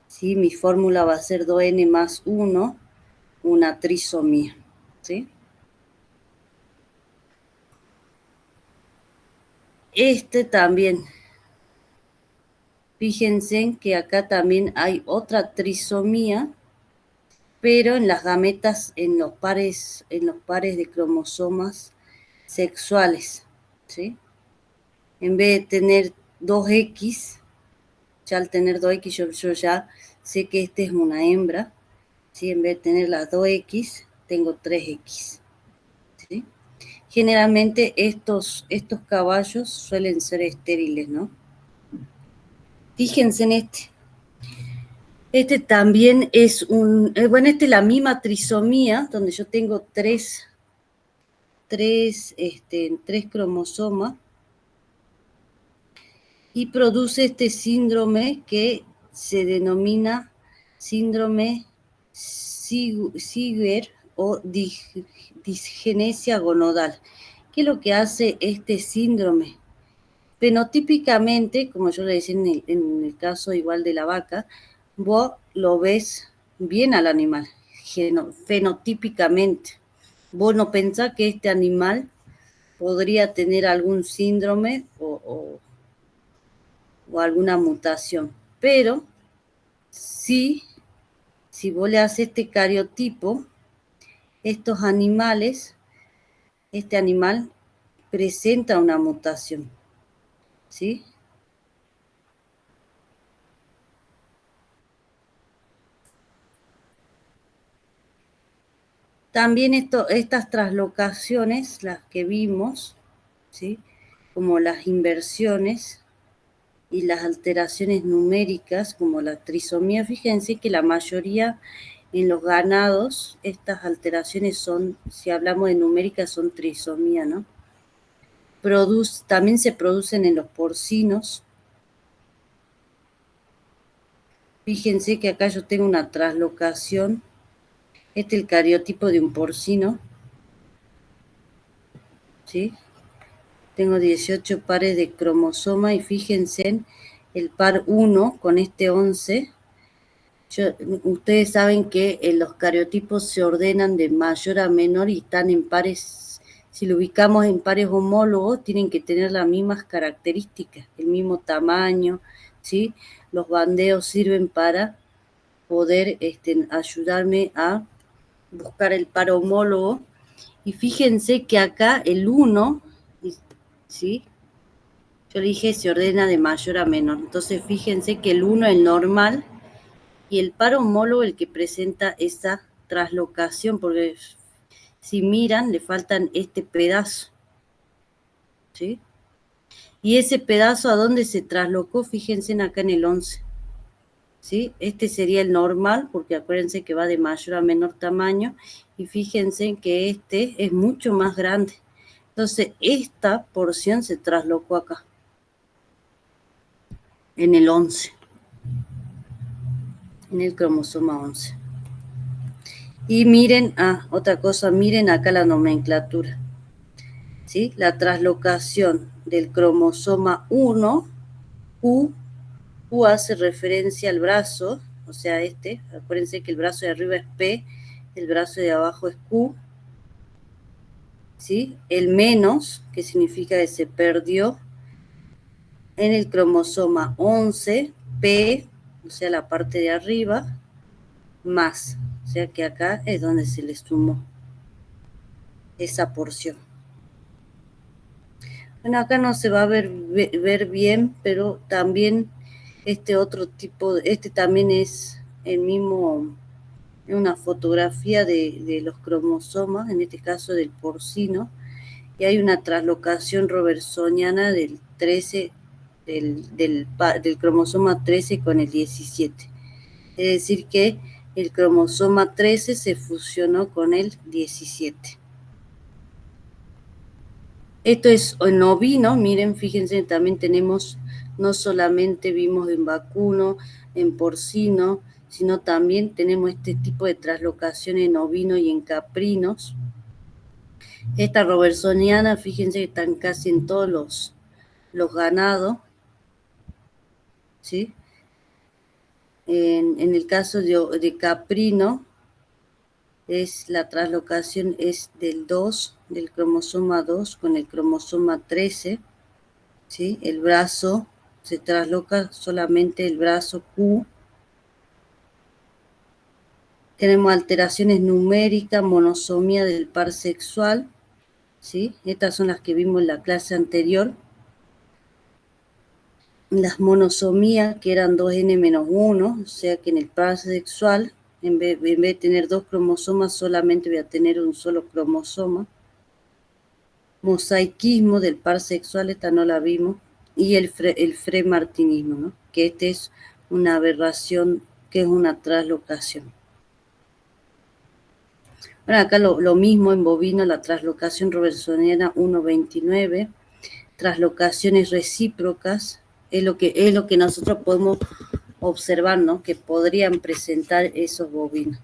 A: ¿sí? Mi fórmula va a ser 2N más 1, una trisomía, ¿sí? También Fíjense que acá también hay otra trisomía, pero en las gametas, en los pares de cromosomas sexuales, ¿sí? En vez de tener 2X, ya al tener 2X yo ya sé que este es una hembra, ¿sí? En vez de tener las 2X, tengo 3X, ¿sí? Generalmente estos caballos suelen ser estériles, ¿no? Fíjense en este. Este también es bueno, este es la misma trisomía, donde yo tengo tres cromosomas, y produce este síndrome que se denomina síndrome Siger o disgenesia gonadal. ¿Qué es lo que hace este síndrome? Fenotípicamente, como yo le decía en el caso igual de la vaca, vos lo ves bien al animal, fenotípicamente. Vos no pensás que este animal podría tener algún síndrome o alguna mutación, pero sí, si vos le haces este cariotipo, estos animales, este animal presenta una mutación, ¿sí? También estas traslocaciones, las que vimos, ¿sí? Como las inversiones y las alteraciones numéricas, como la trisomía, fíjense que la mayoría en los ganados, estas alteraciones son, si hablamos de numéricas, son trisomía, ¿no? También se producen en los porcinos. Fíjense que acá yo tengo una traslocación. Este es el cariotipo de un porcino, ¿sí? Tengo 18 pares de cromosoma y fíjense en el par 1 con este 11. Ustedes saben que los cariotipos se ordenan de mayor a menor y están en pares. Si lo ubicamos en pares homólogos, tienen que tener las mismas características, el mismo tamaño, ¿sí? Los bandeos sirven para poder ayudarme a buscar el par homólogo. Y fíjense que acá el 1, ¿sí? Yo le dije se ordena de mayor a menor. Entonces fíjense que el 1 es normal y el par homólogo el que presenta esa traslocación, porque si miran le faltan este pedazo, ¿sí? Y ese pedazo a dónde se traslocó, fíjense acá en el 11, ¿sí? Este sería el normal, porque acuérdense que va de mayor a menor tamaño, y fíjense que este es mucho más grande. Entonces esta porción se traslocó acá, en el 11, en el cromosoma 11. Y miren, otra cosa, miren acá la nomenclatura, ¿sí? La traslocación del cromosoma 1, Q hace referencia al brazo, o sea, acuérdense que el brazo de arriba es P, el brazo de abajo es Q, ¿sí? El menos, que significa que se perdió, en el cromosoma 11, P, o sea, la parte de arriba, más, o sea que acá es donde se le sumó esa porción. Bueno, acá no se va a ver bien, pero también otro tipo, también es el mismo, una fotografía de los cromosomas, en este caso del porcino, y hay una traslocación robertsoniana del 13, del cromosoma 13 con el 17. Es decir que el cromosoma 13 se fusionó con el 17. Esto es en ovino, miren, fíjense, también tenemos, no solamente vimos en vacuno, en porcino, sino también tenemos este tipo de traslocación en ovino y en caprinos. Esta robertsoniana, fíjense que están casi en todos los ganados, ¿sí? En el caso de caprino, la traslocación es del 2, del cromosoma 2 con el cromosoma 13, ¿sí? El brazo se trasloca solamente el brazo Q. Tenemos alteraciones numéricas, monosomía del par sexual, ¿sí? Estas son las que vimos en la clase anterior. Las monosomías, que eran 2n-1, o sea que en el par sexual, en vez de tener 2 cromosomas, solamente voy a tener un solo cromosoma. Mosaicismo del par sexual, esta no la vimos. Y el fremartinismo, ¿no? Que este es una aberración, que es una traslocación. Bueno, acá lo mismo en bovino, la traslocación robertsoniana 1,29, traslocaciones recíprocas, es lo que nosotros podemos observar, ¿no? Que podrían presentar esos bovinos.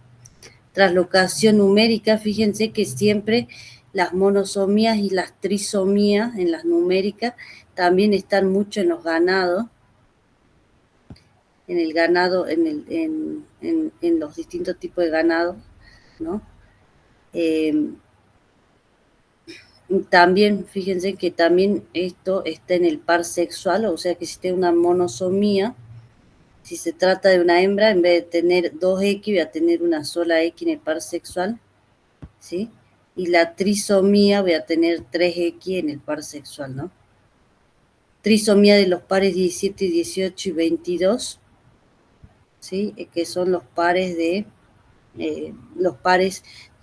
A: Traslocación numérica, fíjense que siempre las monosomías y las trisomías en las numéricas también están mucho en los ganados, en el ganado, en los distintos tipos de ganado, ¿no? También, fíjense que también esto está en el par sexual, o sea que si tiene una monosomía, si se trata de una hembra, en vez de tener 2X, voy a tener una sola X en el par sexual, ¿sí? Y la trisomía voy a tener 3X en el par sexual, ¿no? Trisomía de los pares 17, 18 y 22, ¿sí? Que son los pares de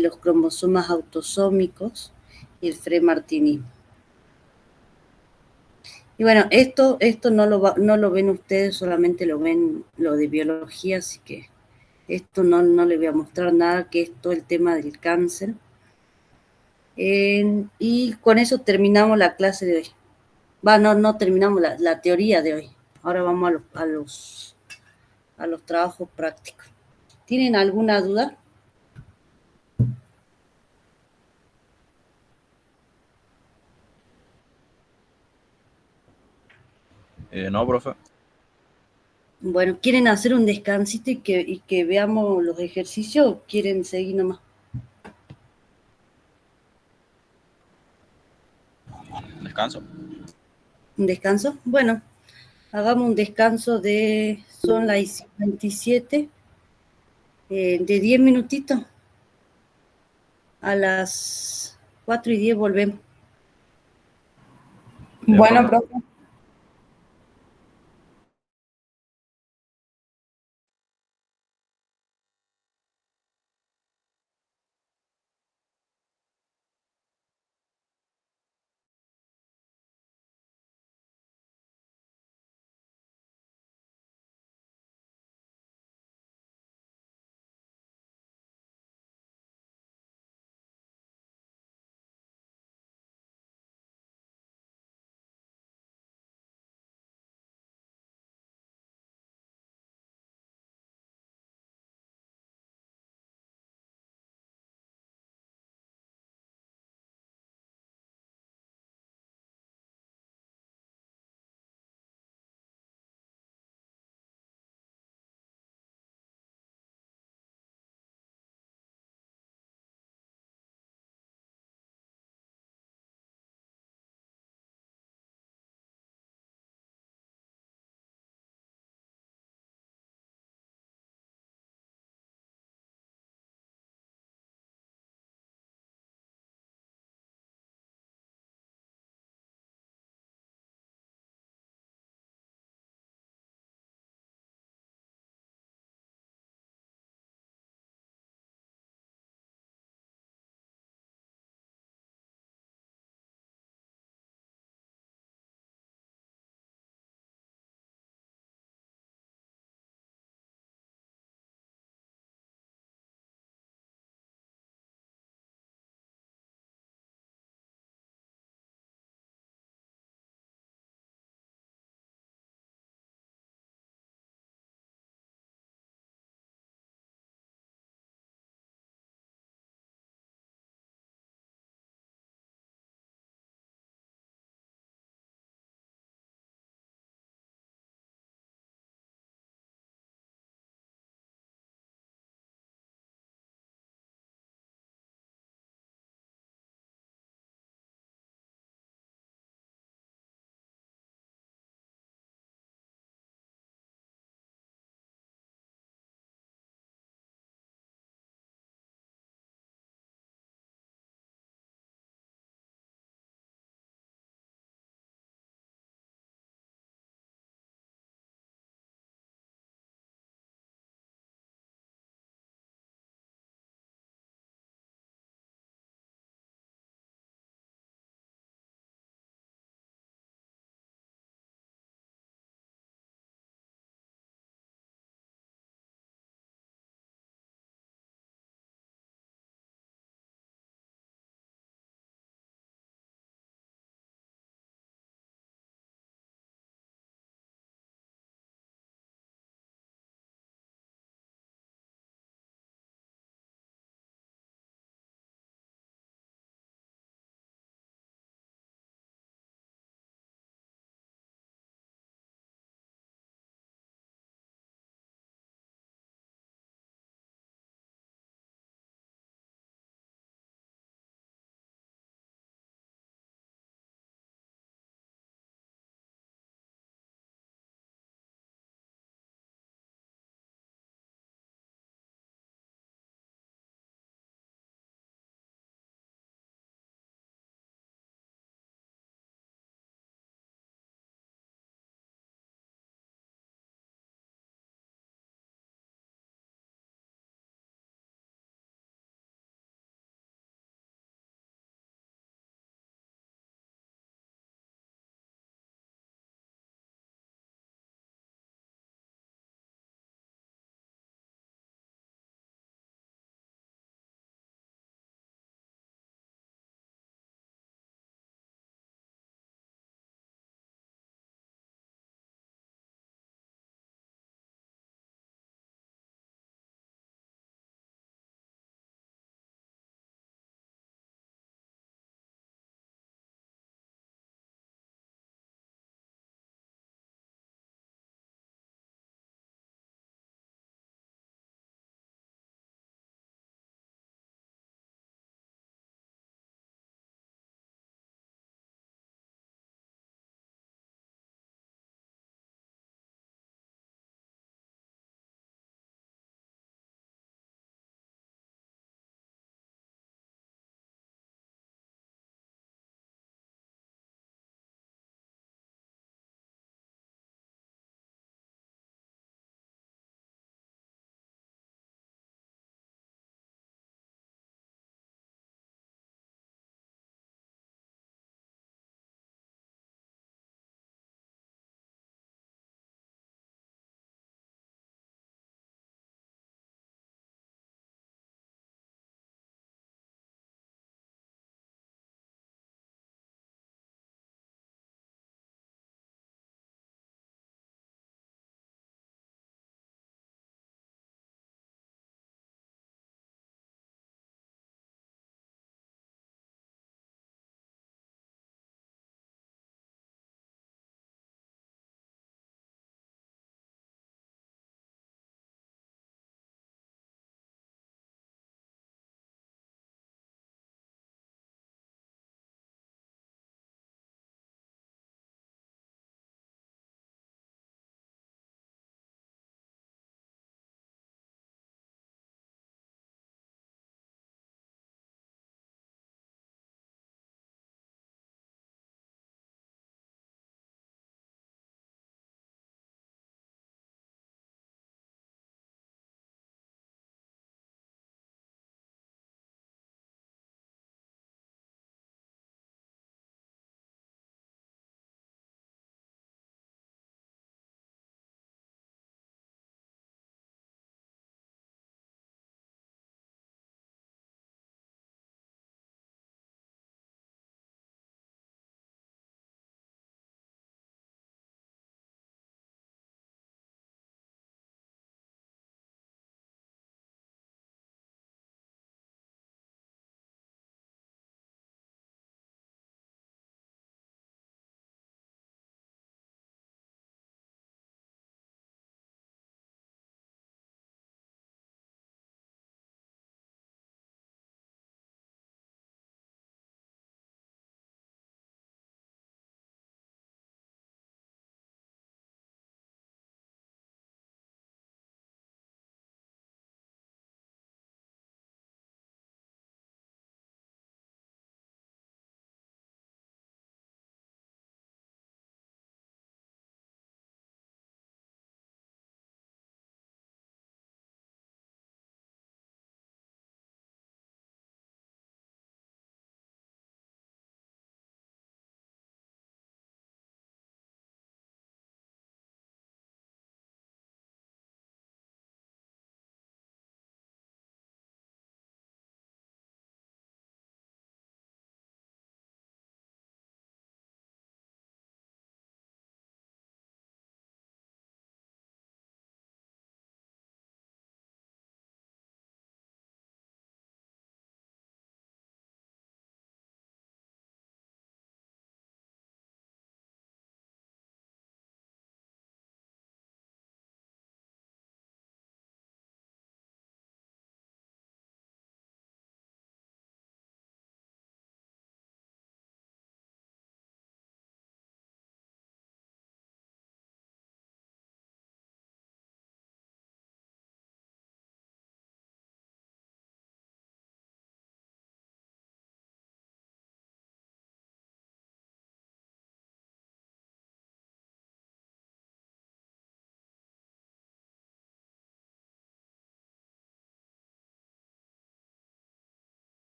A: los cromosomas autosómicos y el fremartinismo. Y bueno, esto no lo ven ustedes, solamente lo ven lo de biología, así que esto no les voy a mostrar nada, que es todo el tema del cáncer. Y con eso terminamos la clase de hoy. No terminamos la teoría de hoy. Ahora vamos a los trabajos prácticos. ¿Tienen alguna duda?
B: No, profe.
A: Bueno, ¿quieren hacer un descansito y que veamos los ejercicios o quieren seguir nomás?
B: Descanso.
A: ¿Un descanso? Bueno, hagamos un descanso son las 57, de 10 minutitos. A las 4:10 volvemos.
C: Bueno, profe.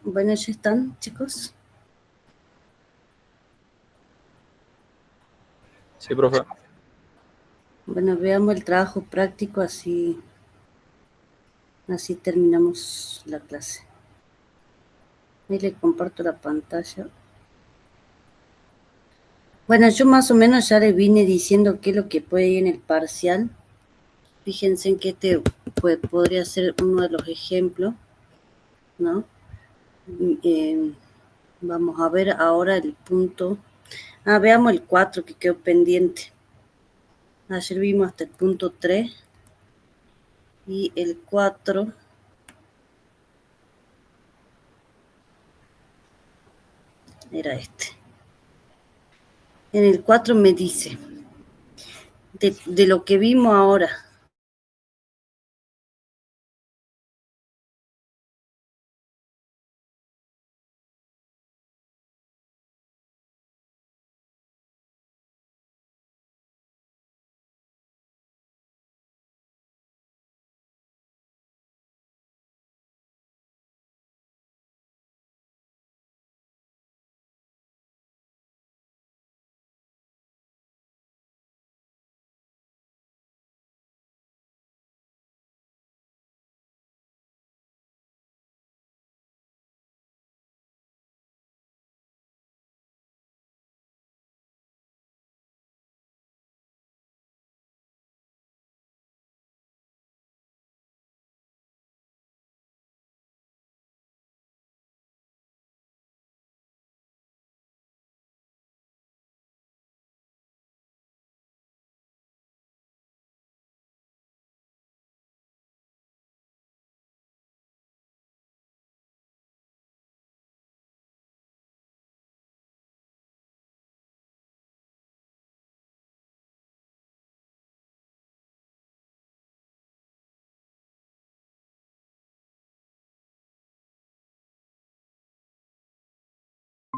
A: Bueno, ya están, chicos.
B: Sí, profe.
A: Bueno, veamos el trabajo práctico, así terminamos la clase. Ahí le comparto la pantalla. Bueno, yo más o menos ya le vine diciendo qué es lo que puede ir en el parcial. Fíjense en que este podría ser uno de los ejemplos, ¿no? Vamos a ver ahora el punto. Veamos el 4 que quedó pendiente. Ayer vimos hasta el punto 3 y el 4 era este. En el 4 me dice, de lo que vimos ahora,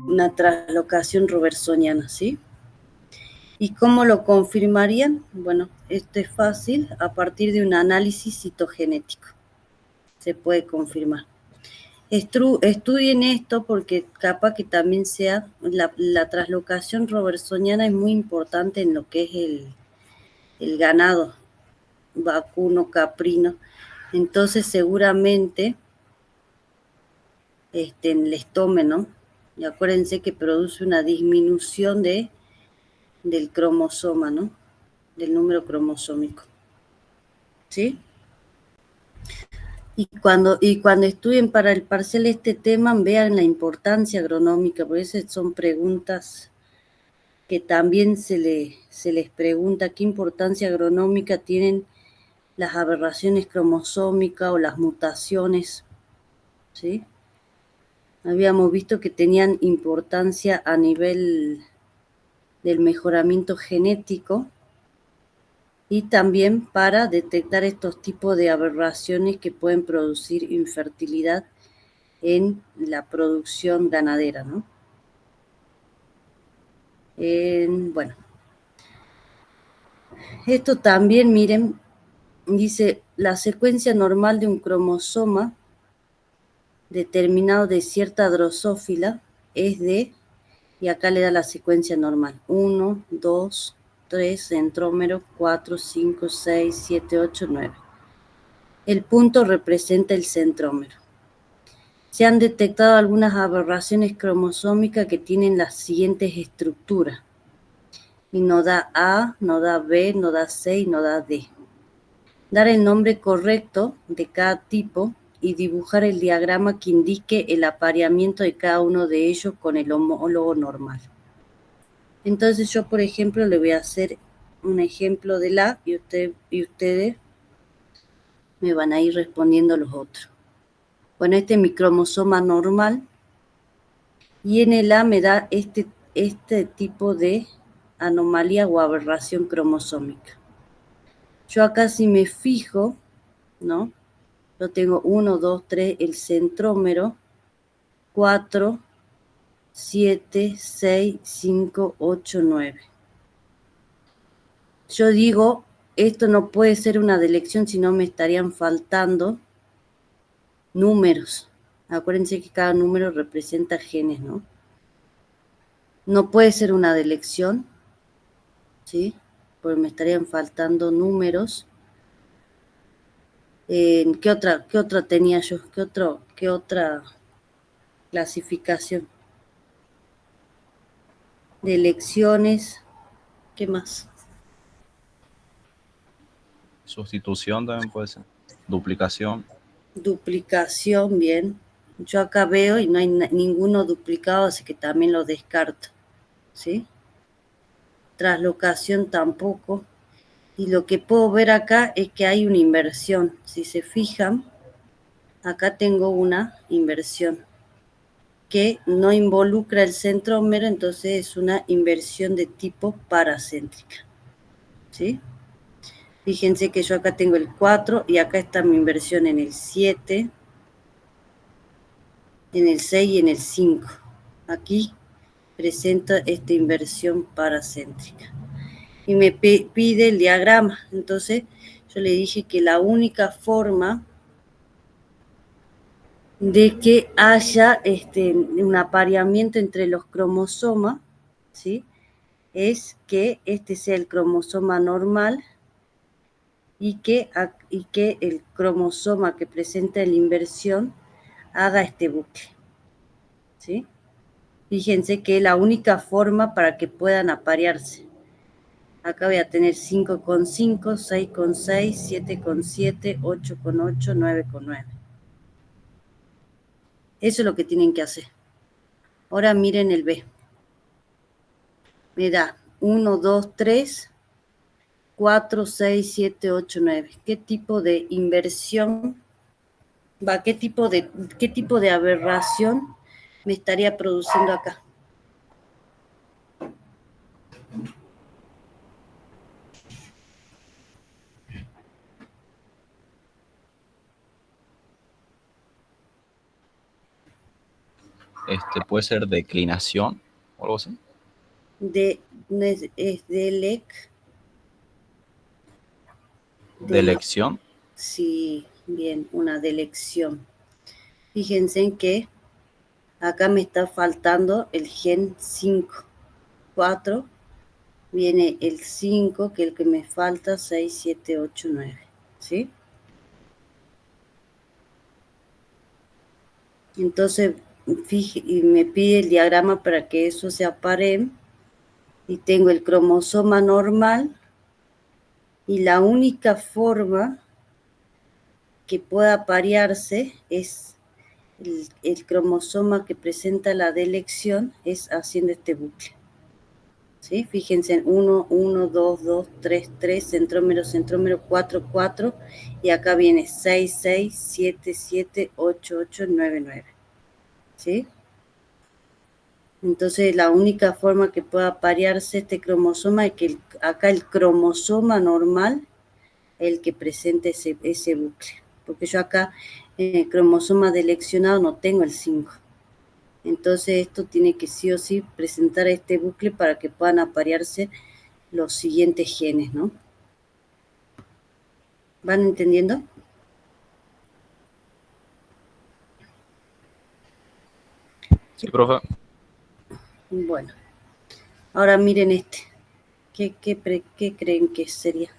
A: una translocación robertsoniana, ¿sí? ¿Y cómo lo confirmarían? Bueno, esto es fácil, a partir de un análisis citogenético. Se puede confirmar. Estudien esto porque capaz que también sea, la translocación robertsoniana es muy importante en lo que es el ganado vacuno, caprino. Entonces seguramente les tome, ¿no? Y acuérdense que produce una disminución del cromosoma, ¿no? Del número cromosómico. ¿Sí? Y cuando estudien para el parcial este tema, vean la importancia agronómica, porque esas son preguntas que también se les pregunta qué importancia agronómica tienen las aberraciones cromosómicas o las mutaciones, ¿sí? Habíamos visto que tenían importancia a nivel del mejoramiento genético y también para detectar estos tipos de aberraciones que pueden producir infertilidad en la producción ganadera, ¿no? Bueno, esto también, miren, dice, la secuencia normal de un cromosoma determinado de cierta drosófila es de, y acá le da la secuencia normal, 1, 2, 3, centrómero, 4, 5, 6, 7, 8, 9. El punto representa el centrómero. Se han detectado algunas aberraciones cromosómicas que tienen las siguientes estructuras. Y no da A, no da B, no da C y no da D. Dar el nombre correcto de cada tipo y dibujar el diagrama que indique el apareamiento de cada uno de ellos con el homólogo normal. Entonces yo, por ejemplo, le voy a hacer un ejemplo del A y ustedes me van a ir respondiendo los otros. Bueno, este es mi cromosoma normal y en el A me da este tipo de anomalía o aberración cromosómica. Yo acá si me fijo, ¿no? Yo tengo 1, 2, 3, el centrómero, 4, 7, 6, 5, 8, 9. Yo digo, esto no puede ser una delección, sino me estarían faltando números. Acuérdense que cada número representa genes, ¿no? No puede ser una delección, ¿sí? Porque me estarían faltando números. ¿Qué otra tenía yo? ¿Qué otra clasificación? De elecciones. ¿Qué más?
B: Sustitución también puede ser. Duplicación.
A: Duplicación, bien. Yo acá veo y no hay ninguno duplicado, así que también lo descarto, ¿sí? Traslocación tampoco. Y lo que puedo ver acá es que hay una inversión. Si se fijan, acá tengo una inversión que no involucra el centrómero, entonces es una inversión de tipo paracéntrica, ¿sí? Fíjense que yo acá tengo el 4 y acá está mi inversión en el 7, en el 6 y en el 5. Aquí presenta esta inversión paracéntrica. Y me pide el diagrama. Entonces yo le dije que la única forma de que haya un apareamiento entre los cromosomas, ¿sí? Es que este sea el cromosoma normal y que el cromosoma que presenta la inversión haga este bucle, ¿sí? Fíjense que es la única forma para que puedan aparearse. Acá voy a tener 5,5, 6,6, 7,7, 8,8, 9,9. Eso es lo que tienen que hacer. Ahora miren el B. Me da 1, 2, 3, 4, 6, 7, 8, 9. ¿Qué tipo de inversión qué tipo de aberración me estaría produciendo acá?
B: Puede ser declinación o algo así.
A: Es
B: Delección.
A: Sí, bien, una delección. Fíjense en que acá me está faltando el gen 5. 4, viene el 5, que es el que me falta, 6, 7, 8, 9. ¿Sí? Entonces, y me pide el diagrama para que eso se aparee. Y tengo el cromosoma normal. Y la única forma que pueda aparearse es el cromosoma que presenta la delección, es haciendo este bucle. ¿Sí? Fíjense en 1, 1, 2, 2, 3, 3, centrómero, centrómero, 4, 4, y acá viene 6, 6, 7, 7, 8, 8, 9, 9. ¿Sí? Entonces la única forma que pueda aparearse este cromosoma es que acá el cromosoma normal es el que presente ese bucle. Porque yo acá en el cromosoma deleccionado no tengo el 5. Entonces esto tiene que sí o sí presentar este bucle para que puedan aparearse los siguientes genes, ¿no? ¿Van entendiendo?
B: Sí, profe.
A: Bueno, ahora miren este. ¿Qué creen que sería?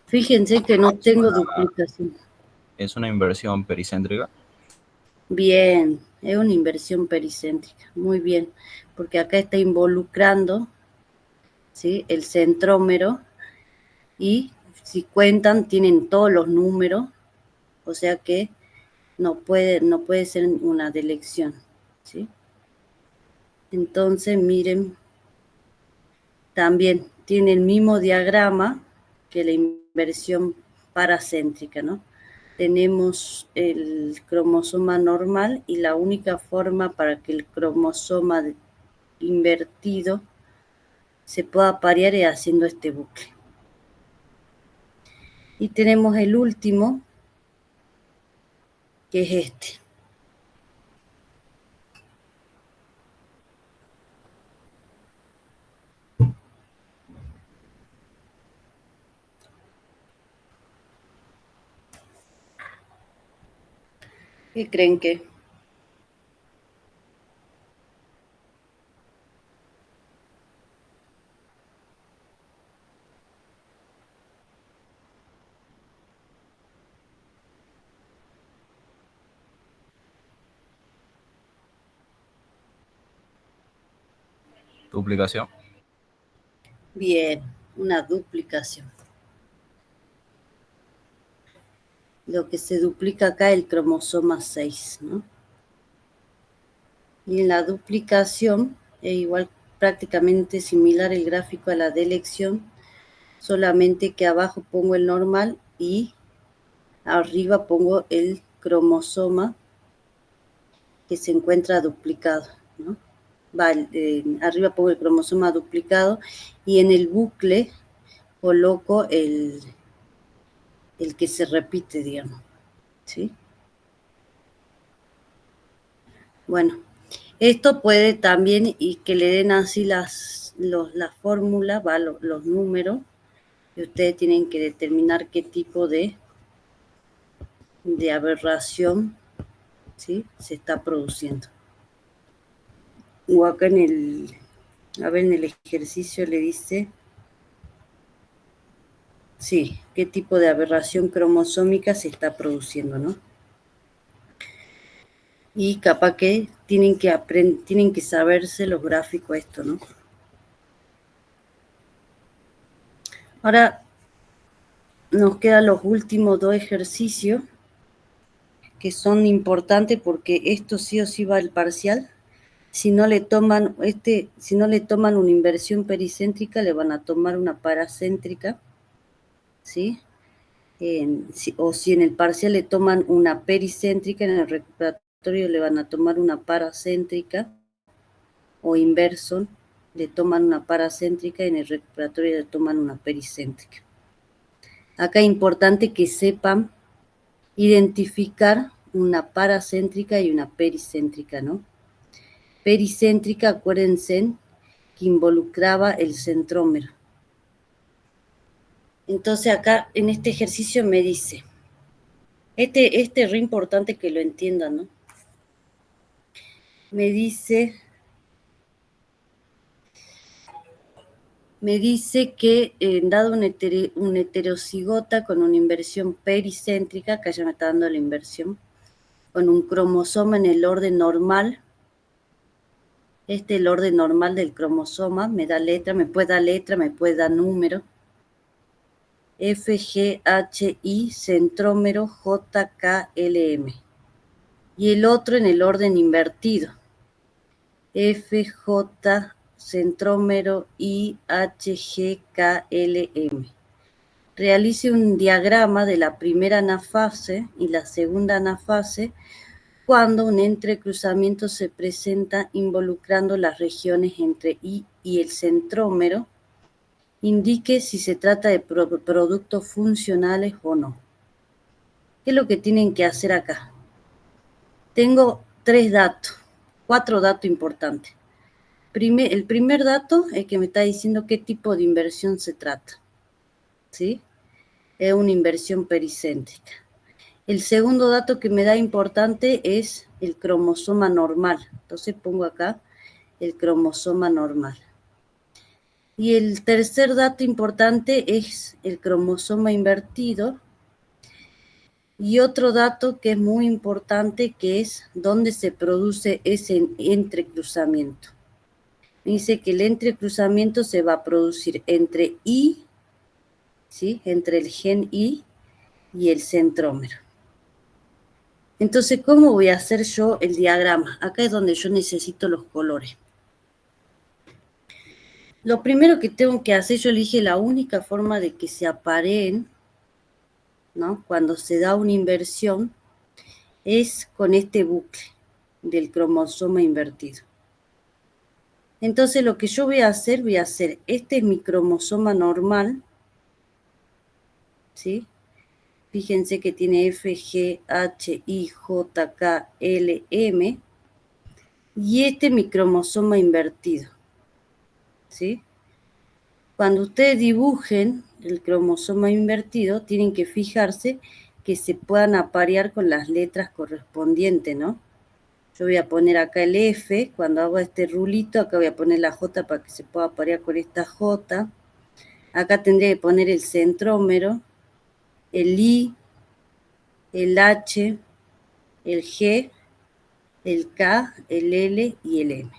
A: Fíjense que no tengo duplicación.
B: Es una inversión pericéntrica.
A: Bien, es una inversión pericéntrica, muy bien, porque acá está involucrando, ¿sí?, el centrómero y si cuentan tienen todos los números, o sea que no puede ser una delección, ¿sí? Entonces miren, también tiene el mismo diagrama que la inversión paracéntrica, ¿no? Tenemos el cromosoma normal y la única forma para que el cromosoma invertido se pueda aparear es haciendo este bucle. Y tenemos el último, que es este. ¿Qué creen que?
B: Duplicación.
A: Bien, una duplicación. Lo que se duplica acá es el cromosoma 6, ¿no? Y en la duplicación es igual, prácticamente similar el gráfico a la de elección, solamente que abajo pongo el normal y arriba pongo el cromosoma que se encuentra duplicado, ¿no? Arriba pongo el cromosoma duplicado y en el bucle coloco el que se repite, digamos, ¿sí? Bueno, esto puede también, y que le den así las fórmulas, los números, y ustedes tienen que determinar qué tipo de aberración, ¿sí?, se está produciendo. O acá en el ejercicio le dice, sí, qué tipo de aberración cromosómica se está produciendo, ¿no? Y capaz que tienen que saberse los gráficos esto, ¿no? Ahora nos quedan los últimos 2 ejercicios que son importantes porque esto sí o sí va al parcial. Si no le toman una inversión pericéntrica, le van a tomar una paracéntrica, ¿sí? O si en el parcial le toman una pericéntrica, en el recuperatorio le van a tomar una paracéntrica, o inverso, le toman una paracéntrica y en el recuperatorio le toman una pericéntrica. Acá es importante que sepan identificar una paracéntrica y una pericéntrica, ¿no? Pericéntrica, acuérdense que involucraba el centrómero. Entonces acá en este ejercicio me dice, este es re importante que lo entiendan, ¿no? Me dice que dado un heterocigota con una inversión pericéntrica, acá ya me está dando la inversión, con un cromosoma en el orden normal, el orden normal del cromosoma, me da letra, me puede dar número, F, G, H, I, centrómero, J, K, L, M. Y el otro en el orden invertido, F, J, centrómero, I, H, G, K, L, M. Realice un diagrama de la primera anafase y la segunda anafase cuando un entrecruzamiento se presenta involucrando las regiones entre I y el centrómero. Indique si se trata de productos funcionales o no. ¿Qué es lo que tienen que hacer acá? Tengo 4 datos importantes. El primer dato es que me está diciendo qué tipo de inversión se trata, ¿sí? Es una inversión pericéntrica. El segundo dato que me da importante es el cromosoma normal. Entonces pongo acá el cromosoma normal. Y el tercer dato importante es el cromosoma invertido. Y otro dato que es muy importante, que es dónde se produce ese entrecruzamiento. Dice que el entrecruzamiento se va a producir entre I, ¿sí?, entre el gen I y el centrómero. Entonces, ¿cómo voy a hacer yo el diagrama? Acá es donde yo necesito los colores. Lo primero que tengo que hacer, yo elige la única forma de que se apareen, ¿no?, cuando se da una inversión, es con este bucle del cromosoma invertido. Entonces, lo que yo voy a hacer, este es mi cromosoma normal, ¿sí? Fíjense que tiene F, G, H, I, J, K, L, M. Y este es mi cromosoma invertido. ¿Sí? Cuando ustedes dibujen el cromosoma invertido, tienen que fijarse que se puedan aparear con las letras correspondientes, ¿no? Yo voy a poner acá el F, cuando hago este rulito, acá voy a poner la J para que se pueda aparear con esta J. Acá tendría que poner el centrómero, el I, el H, el G, el K, el L y el M.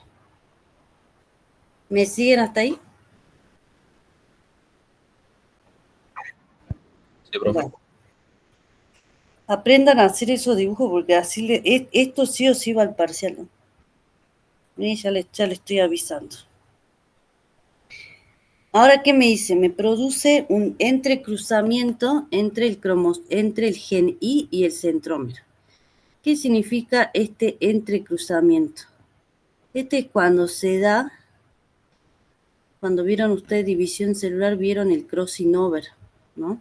A: ¿Me siguen hasta ahí?
B: Sí, profe.
A: Bueno, aprendan a hacer esos dibujos porque así esto sí o sí va al parcial, ¿no? Ya le estoy avisando. Ahora, ¿qué me dice? Me produce un entrecruzamiento entre el gen I y el centrómero. ¿Qué significa este entrecruzamiento? Este es cuando se da, cuando vieron ustedes división celular, vieron el crossing over, ¿no?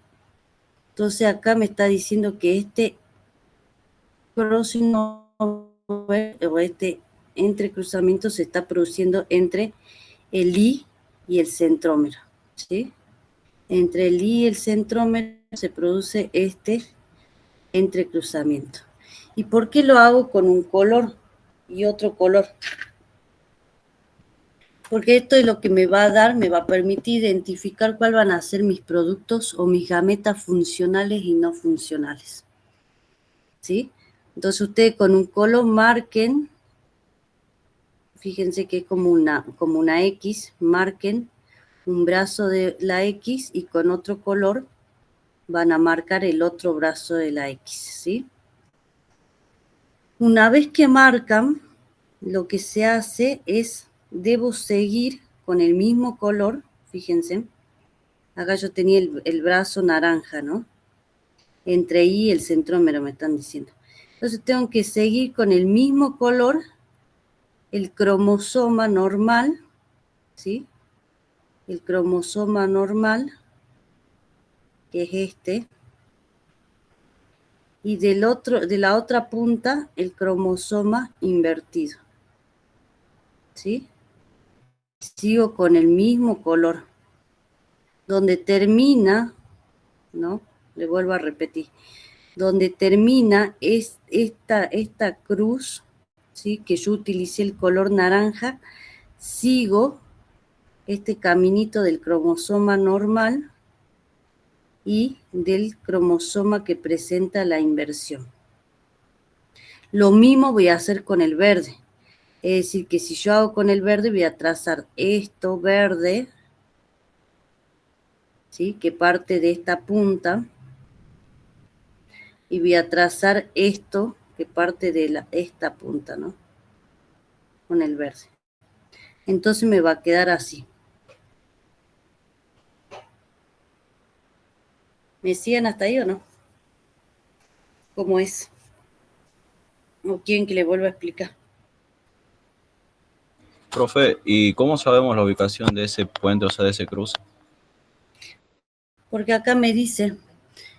A: Entonces acá me está diciendo que este crossing over o este entrecruzamiento se está produciendo entre el I y el centrómero, ¿sí? Entre el I y el centrómero se produce este entrecruzamiento. ¿Y por qué lo hago con un color y otro color? Porque esto es lo que me va a dar, me va a permitir identificar cuáles van a ser mis productos o mis gametas funcionales y no funcionales. ¿Sí? Entonces ustedes con un color marquen, fíjense que es como una X, marquen un brazo de la X y con otro color van a marcar el otro brazo de la X, ¿sí? Una vez que marcan, lo que se hace es, debo seguir con el mismo color, fíjense, acá yo tenía el brazo naranja, ¿no? Entre I y el centrómero me están diciendo. Entonces tengo que seguir con el mismo color el cromosoma normal, ¿sí? El cromosoma normal, que es este, y de la otra punta el cromosoma invertido, ¿sí? Sigo con el mismo color. Donde termina, ¿no? Le vuelvo a repetir. Donde termina es esta cruz, ¿sí? Que yo utilicé el color naranja, sigo este caminito del cromosoma normal y del cromosoma que presenta la inversión. Lo mismo voy a hacer con el verde. Es decir, que si yo hago con el verde, voy a trazar esto verde, ¿sí? Que parte de esta punta, y voy a trazar esto que parte de esta punta, ¿no? Con el verde. Entonces me va a quedar así. ¿Me siguen hasta ahí o no? ¿Cómo es? ¿O quieren que le vuelva a explicar?
B: Profe, ¿y cómo sabemos la ubicación de ese puente, o sea, de ese cruce?
A: Porque acá me dice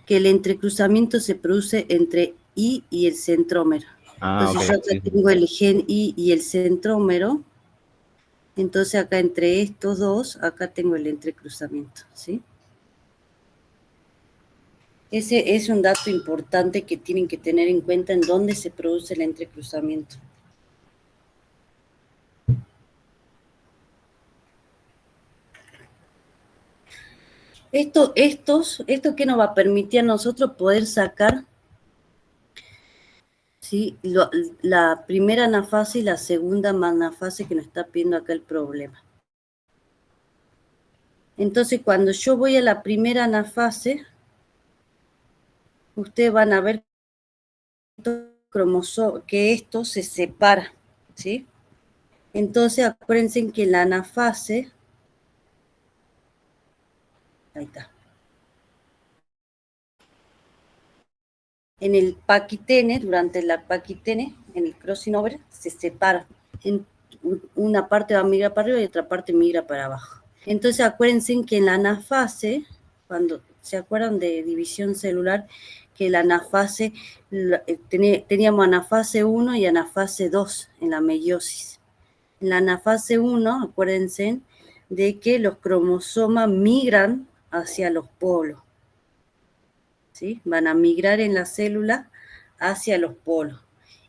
A: que el entrecruzamiento se produce entre I y el centrómero.
B: Ah,
A: Entonces
B: ok,
A: yo acá
B: sí.
A: tengo el gen I y el centrómero. Entonces acá entre estos dos, acá tengo el entrecruzamiento, ¿sí? Ese es un dato importante que tienen que tener en cuenta en dónde se produce el entrecruzamiento. Esto que nos va a permitir a nosotros poder sacar, ¿sí? La primera anafase y la segunda anafase que nos está pidiendo acá el problema. Entonces, cuando yo voy a la primera anafase, ustedes van a ver que esto se separa, ¿sí? Entonces, acuérdense que la anafase, ahí está, en el paquitene, durante la paquitene, en el crossing over, se separa. Una parte va a migrar para arriba y otra parte migra para abajo. Entonces, acuérdense que en la anafase, cuando se acuerdan de división celular, que la anafase, teníamos anafase 1 y anafase 2 en la meiosis. En la anafase 1, acuérdense de que los cromosomas migran hacia los polos, ¿sí? Van a migrar en la célula hacia los polos.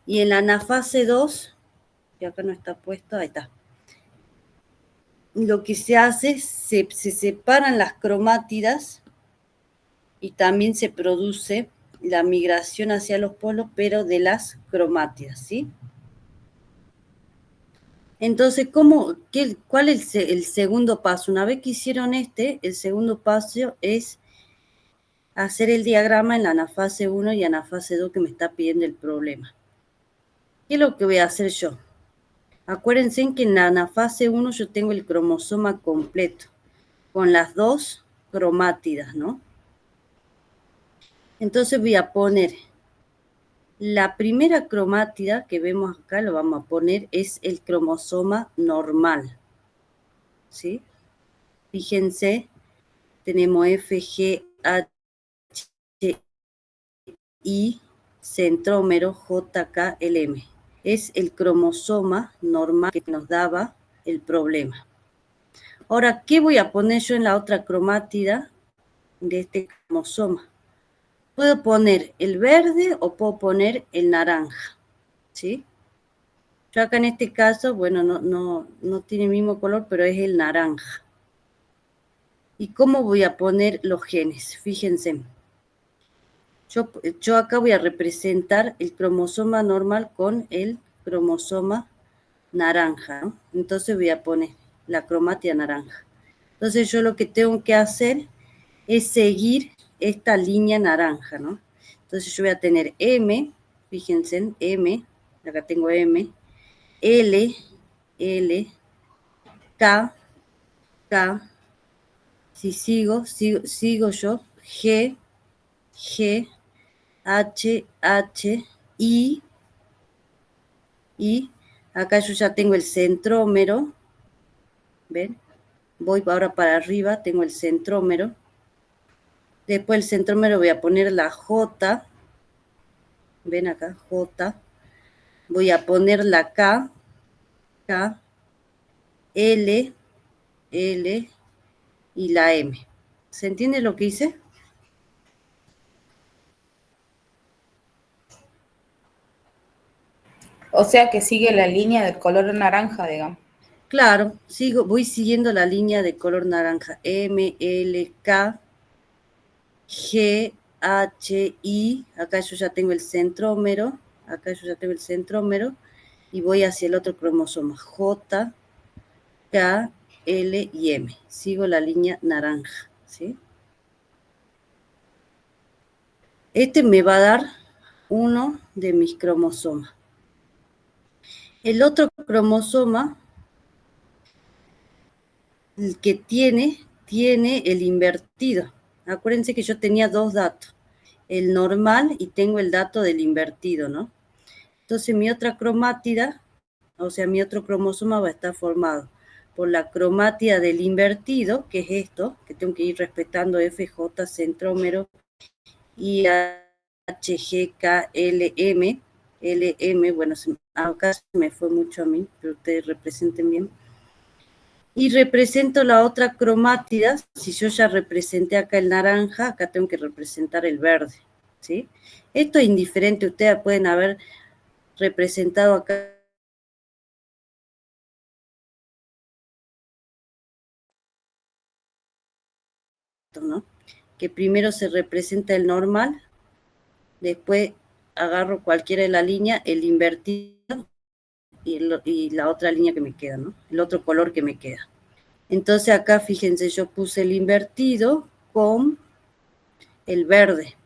A: Y en la anafase 2, que acá no está puesto, ahí está. Lo que se hace, se separan las cromátidas y también se produce la migración hacia los polos, pero de las cromátidas, ¿sí? Entonces, ¿cuál es el segundo paso? Una vez que hicieron el segundo paso es hacer el diagrama en la anafase 1 y anafase 2 que me está pidiendo el problema. ¿Qué es lo que voy a hacer yo? Acuérdense que en la anafase 1 yo tengo el cromosoma completo, con las 2 cromátidas, ¿no? Entonces voy a poner la primera cromátida que vemos acá, lo vamos a poner, es el cromosoma normal, ¿sí? Fíjense, tenemos F, G, H, I, centrómero, J, K, L, M. Es el cromosoma normal que nos daba el problema. Ahora, ¿qué voy a poner yo en la otra cromátida de este cromosoma? Puedo poner el verde o puedo poner el naranja, ¿sí? Yo acá en este caso, bueno, no tiene el mismo color, pero es el naranja. ¿Y cómo voy a poner los genes? Fíjense. Yo acá voy a representar el cromosoma normal con el cromosoma naranja, ¿no? Entonces voy a poner la cromátida naranja. Entonces yo lo que tengo que hacer es seguir esta línea naranja, ¿no? Entonces yo voy a tener M, fíjense en M, acá tengo M, L, L, K, K, si sigo yo, G, G, H, H, I, acá yo ya tengo el centrómero, ¿ven? Voy ahora para arriba, tengo el centrómero. Después el centrómero voy a poner la J, ven acá, J. Voy a poner la K, K, L, L y la M. ¿Se entiende lo que hice?
C: O sea que sigue la línea del color naranja, digamos.
A: Claro, voy siguiendo la línea de color naranja. M, L, K, G, H, I. Acá yo ya tengo el centrómero. Acá yo ya tengo el centrómero. Y voy hacia el otro cromosoma. J, K, L y M. Sigo la línea naranja, ¿sí? Este me va a dar uno de mis cromosomas. El otro cromosoma, el que tiene el invertido. Acuérdense que yo tenía dos datos, el normal y tengo el dato del invertido, ¿no? Entonces mi otra cromátida, o sea, mi otro cromosoma va a estar formado por la cromátida del invertido, que es esto, que tengo que ir respetando FJ, centrómero, y HGKLM, LM, bueno, acá se me fue mucho a mí, pero ustedes representen bien. Y represento la otra cromátida, si yo ya representé acá el naranja, acá tengo que representar el verde, ¿sí? Esto es indiferente, ustedes pueden haber representado acá, ¿no? Que primero se representa el normal, después agarro cualquiera de la línea, el invertido y la otra línea que me queda, ¿no? El otro color que me queda. Entonces acá, fíjense, yo puse el invertido con el verde.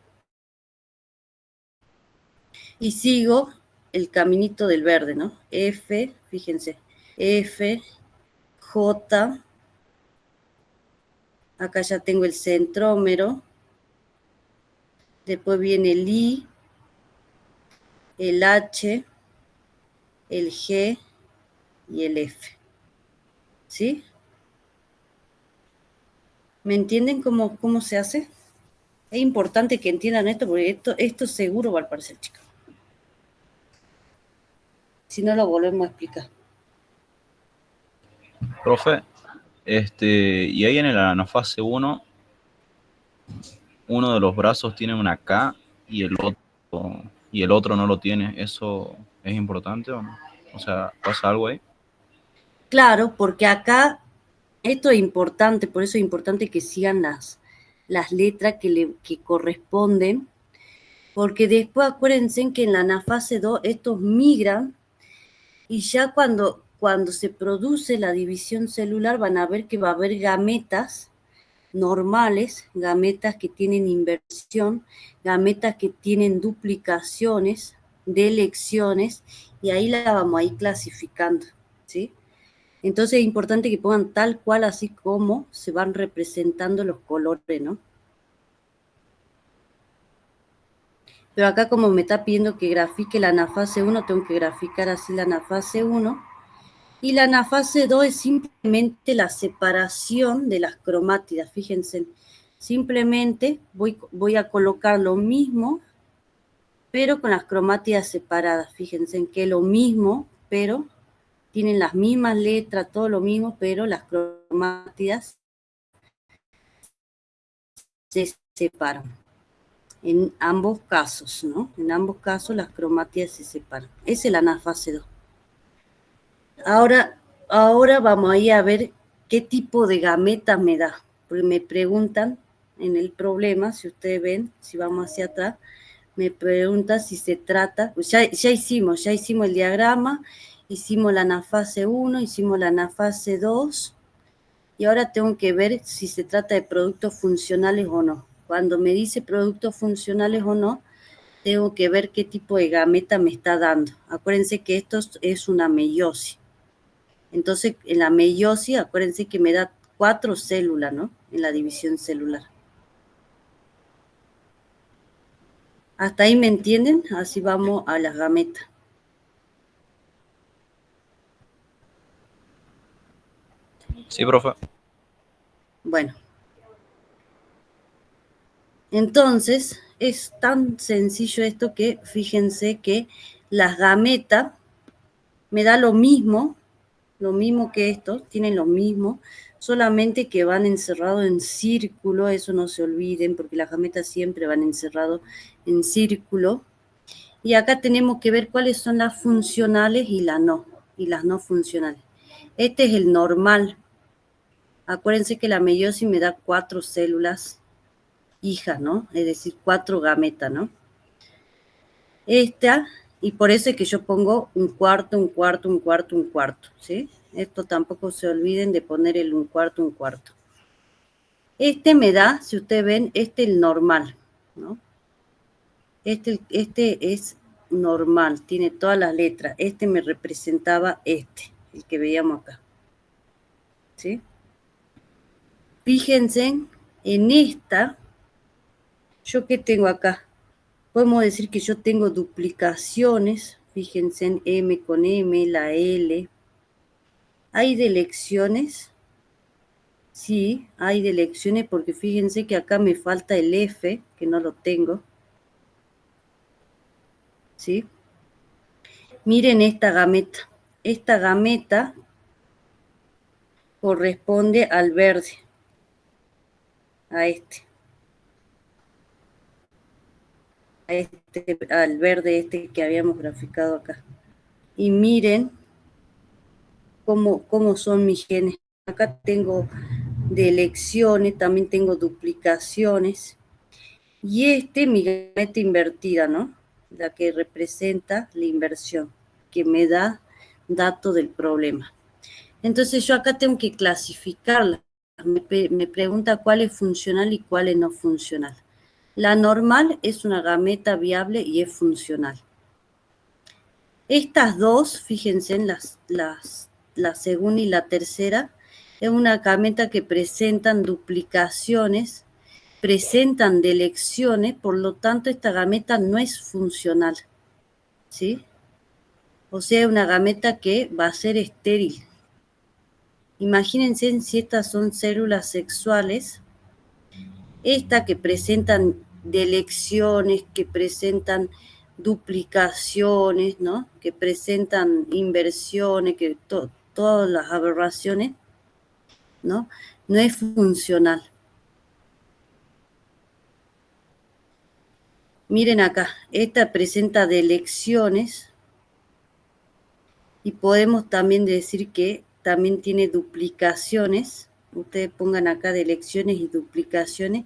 A: Y sigo el caminito del verde, ¿no? F, fíjense, F, J, acá ya tengo el centrómero, después viene el I, el H, el G y el F, ¿sí? ¿Me entienden cómo se hace? Es importante que entiendan esto porque esto seguro va a parecer, chicos. Si no, lo volvemos a explicar.
B: Profe, y ahí en la anafase 1, uno de los brazos tiene una K y el otro no lo tiene. ¿Eso es importante o no? O sea, ¿pasa algo ahí?
A: Claro, porque acá esto es importante, por eso es importante que sigan las letras que corresponden, porque después acuérdense que en la anafase 2 estos migran y ya cuando se produce la división celular van a ver que va a haber gametas normales, gametas que tienen inversión, gametas que tienen duplicaciones, delecciones, y ahí la vamos a ir clasificando, ¿sí? Entonces es importante que pongan tal cual así como se van representando los colores, ¿no? Pero acá como me está pidiendo que grafique la anafase 1, tengo que graficar así la anafase 1. Y la anafase 2 es simplemente la separación de las cromátidas, fíjense. Simplemente voy a colocar lo mismo, pero con las cromátidas separadas. Fíjense que es lo mismo, pero tienen las mismas letras, todo lo mismo, pero las cromátidas se separan. En ambos casos, ¿no? En ambos casos las cromátidas se separan. Esa es la anafase 2. Ahora vamos a ir a ver qué tipo de gameta me da. Porque me preguntan en el problema, si ustedes ven, si vamos hacia atrás, me pregunta si se trata, pues ya hicimos el diagrama, hicimos la anafase 1, hicimos la anafase 2, y ahora tengo que ver si se trata de productos funcionales o no. Cuando me dice productos funcionales o no, tengo que ver qué tipo de gameta me está dando. Acuérdense que esto es una meiosis. Entonces, en la meiosis, acuérdense que me da 4 células, ¿no? En la división celular. ¿Hasta ahí me entienden? Así vamos a las gametas.
B: Sí, profe.
A: Bueno. Entonces, es tan sencillo esto que fíjense que las gametas me da lo mismo que esto, tienen lo mismo, solamente que van encerrados en círculo, eso no se olviden, porque las gametas siempre van encerrados en círculo. Y acá tenemos que ver cuáles son las funcionales y las no funcionales. Este es el normal. Acuérdense que la meiosis me da 4 células hijas, ¿no? Es decir, 4 gametas, ¿no? Esta, y por eso es que yo pongo un cuarto, un cuarto, un cuarto, un cuarto, ¿sí? Esto tampoco se olviden de poner el un cuarto, un cuarto. Este me da, si ustedes ven, el normal, ¿no? Este es normal, tiene todas las letras. Este me representaba el que veíamos acá. ¿Sí? Fíjense en esta, ¿yo qué tengo acá? Podemos decir que yo tengo duplicaciones, fíjense en M con M, la L. ¿Hay delecciones? Sí, hay delecciones porque fíjense que acá me falta el F, que no lo tengo. ¿Sí? Miren esta gameta. Esta gameta corresponde al verde, a al verde que habíamos graficado acá. Y miren cómo son mis genes. Acá tengo delecciones, también tengo duplicaciones. Y mi gameta invertida, ¿no? La que representa la inversión, que me da dato del problema. Entonces yo acá tengo que clasificarla. Me pregunta cuál es funcional y cuál es no funcional. La normal es una gameta viable y es funcional. Estas dos, fíjense en la segunda y la tercera, es una gameta que presentan duplicaciones, presentan delecciones, por lo tanto esta gameta no es funcional, ¿sí? O sea, una gameta que va a ser estéril. Imagínense si estas son células sexuales, Esta que presentan delecciones, que presentan duplicaciones, ¿no? Que presentan inversiones, que todas las aberraciones, ¿no? No es funcional. Miren acá, esta presenta delecciones y podemos también decir que también tiene duplicaciones. Ustedes pongan acá delecciones y duplicaciones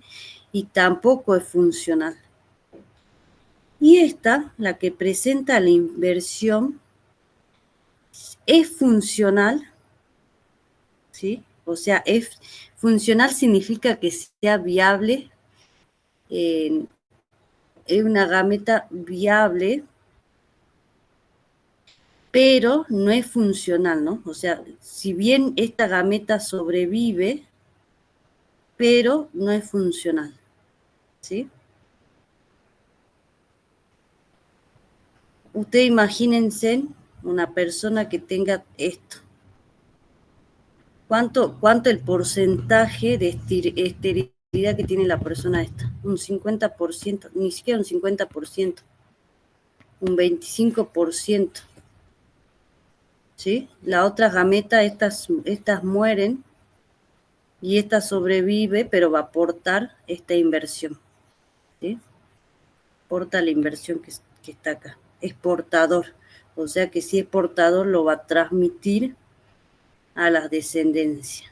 A: y tampoco es funcional. Y esta, la que presenta la inversión, es funcional, ¿sí? O sea, es funcional significa que sea viable, es una gameta viable, pero no es funcional, ¿no? O sea, si bien esta gameta sobrevive, pero no es funcional, ¿sí? Ustedes imagínense una persona que tenga esto. ¿Cuánto el porcentaje de esterilidad que tiene la persona esta? Un 50%, ni siquiera un 50%, un 25%. ¿Sí? La otra gameta, estas mueren y esta sobrevive, pero va a aportar esta inversión. ¿Sí? Aporta la inversión que está acá. Es portador. O sea que si es portador lo va a transmitir a la descendencia.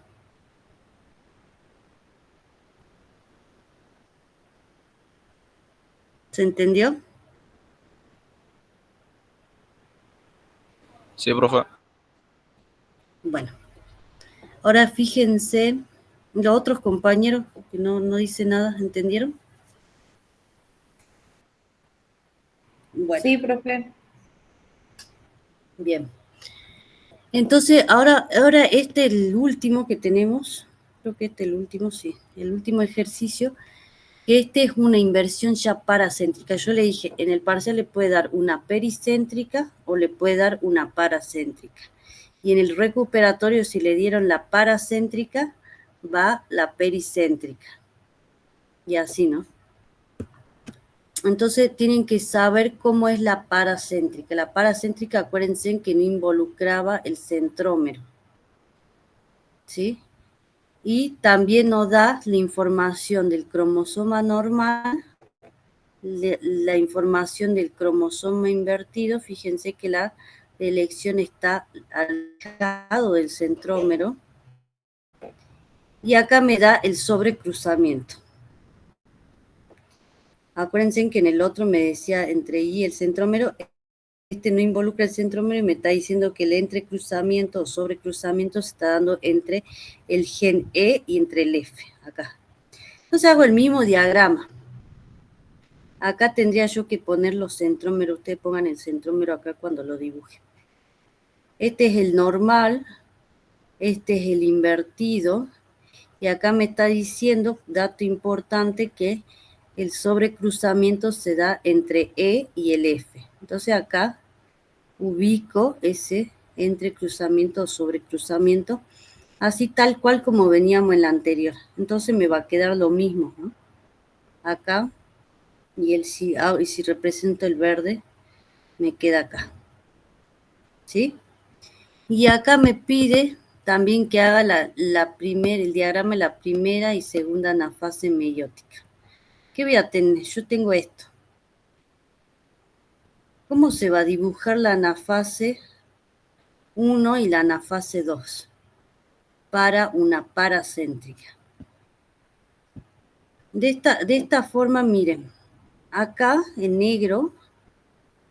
A: ¿Se entendió?
B: Sí, profe.
A: Bueno, ahora fíjense, los otros compañeros que no dice nada, ¿entendieron? Bueno.
C: Sí, profe.
A: Bien. Entonces, ahora este es el último que tenemos, creo que este es el último, sí, el último ejercicio, que este es una inversión ya paracéntrica. Yo le dije, en el parcial le puede dar una pericéntrica o le puede dar una paracéntrica. Y en el recuperatorio, si le dieron la paracéntrica, va la pericéntrica. Y así, ¿no? Entonces tienen que saber cómo es la paracéntrica. La paracéntrica, acuérdense que no involucraba el centrómero, ¿sí? Y también nos da la información del cromosoma normal, la información del cromosoma invertido. Fíjense que la elección está al lado del centrómero. Y acá me da el sobrecruzamiento. Acuérdense que en el otro me decía entre Y y el centrómero. Este no involucra el centrómero y me está diciendo que el entrecruzamiento o sobrecruzamiento se está dando entre el gen E y entre el F, acá. Entonces hago el mismo diagrama. Acá tendría yo que poner los centrómeros. Ustedes pongan el centrómero acá cuando lo dibuje. Este es el normal, este es el invertido, y acá me está diciendo, dato importante, que el sobrecruzamiento se da entre E y el F. Entonces acá ubico ese entrecruzamiento o sobrecruzamiento, así tal cual como veníamos en la anterior. Entonces me va a quedar lo mismo, ¿no? Acá, y si represento el verde, me queda acá. ¿Sí? Y acá me pide también que haga el diagrama de la primera y segunda anafase meiótica. ¿Qué voy a tener? Yo tengo esto. ¿Cómo se va a dibujar la anafase 1 y la anafase 2 para una paracéntrica? De esta forma, miren, acá en negro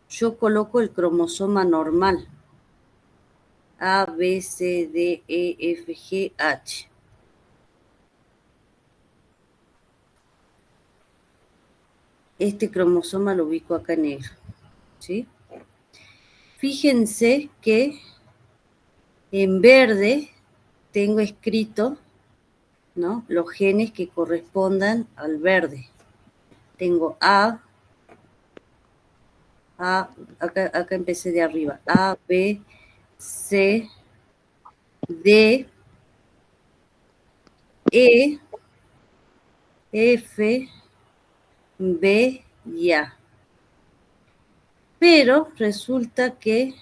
A: yo coloco el cromosoma normal. A, B, C, D, E, F, G, H. Este cromosoma lo ubico acá en negro, ¿sí? Fíjense que en verde tengo escrito, ¿no?, los genes que correspondan al verde. Tengo acá empecé de arriba, A, B, C, D, E, F, B y A. Pero resulta que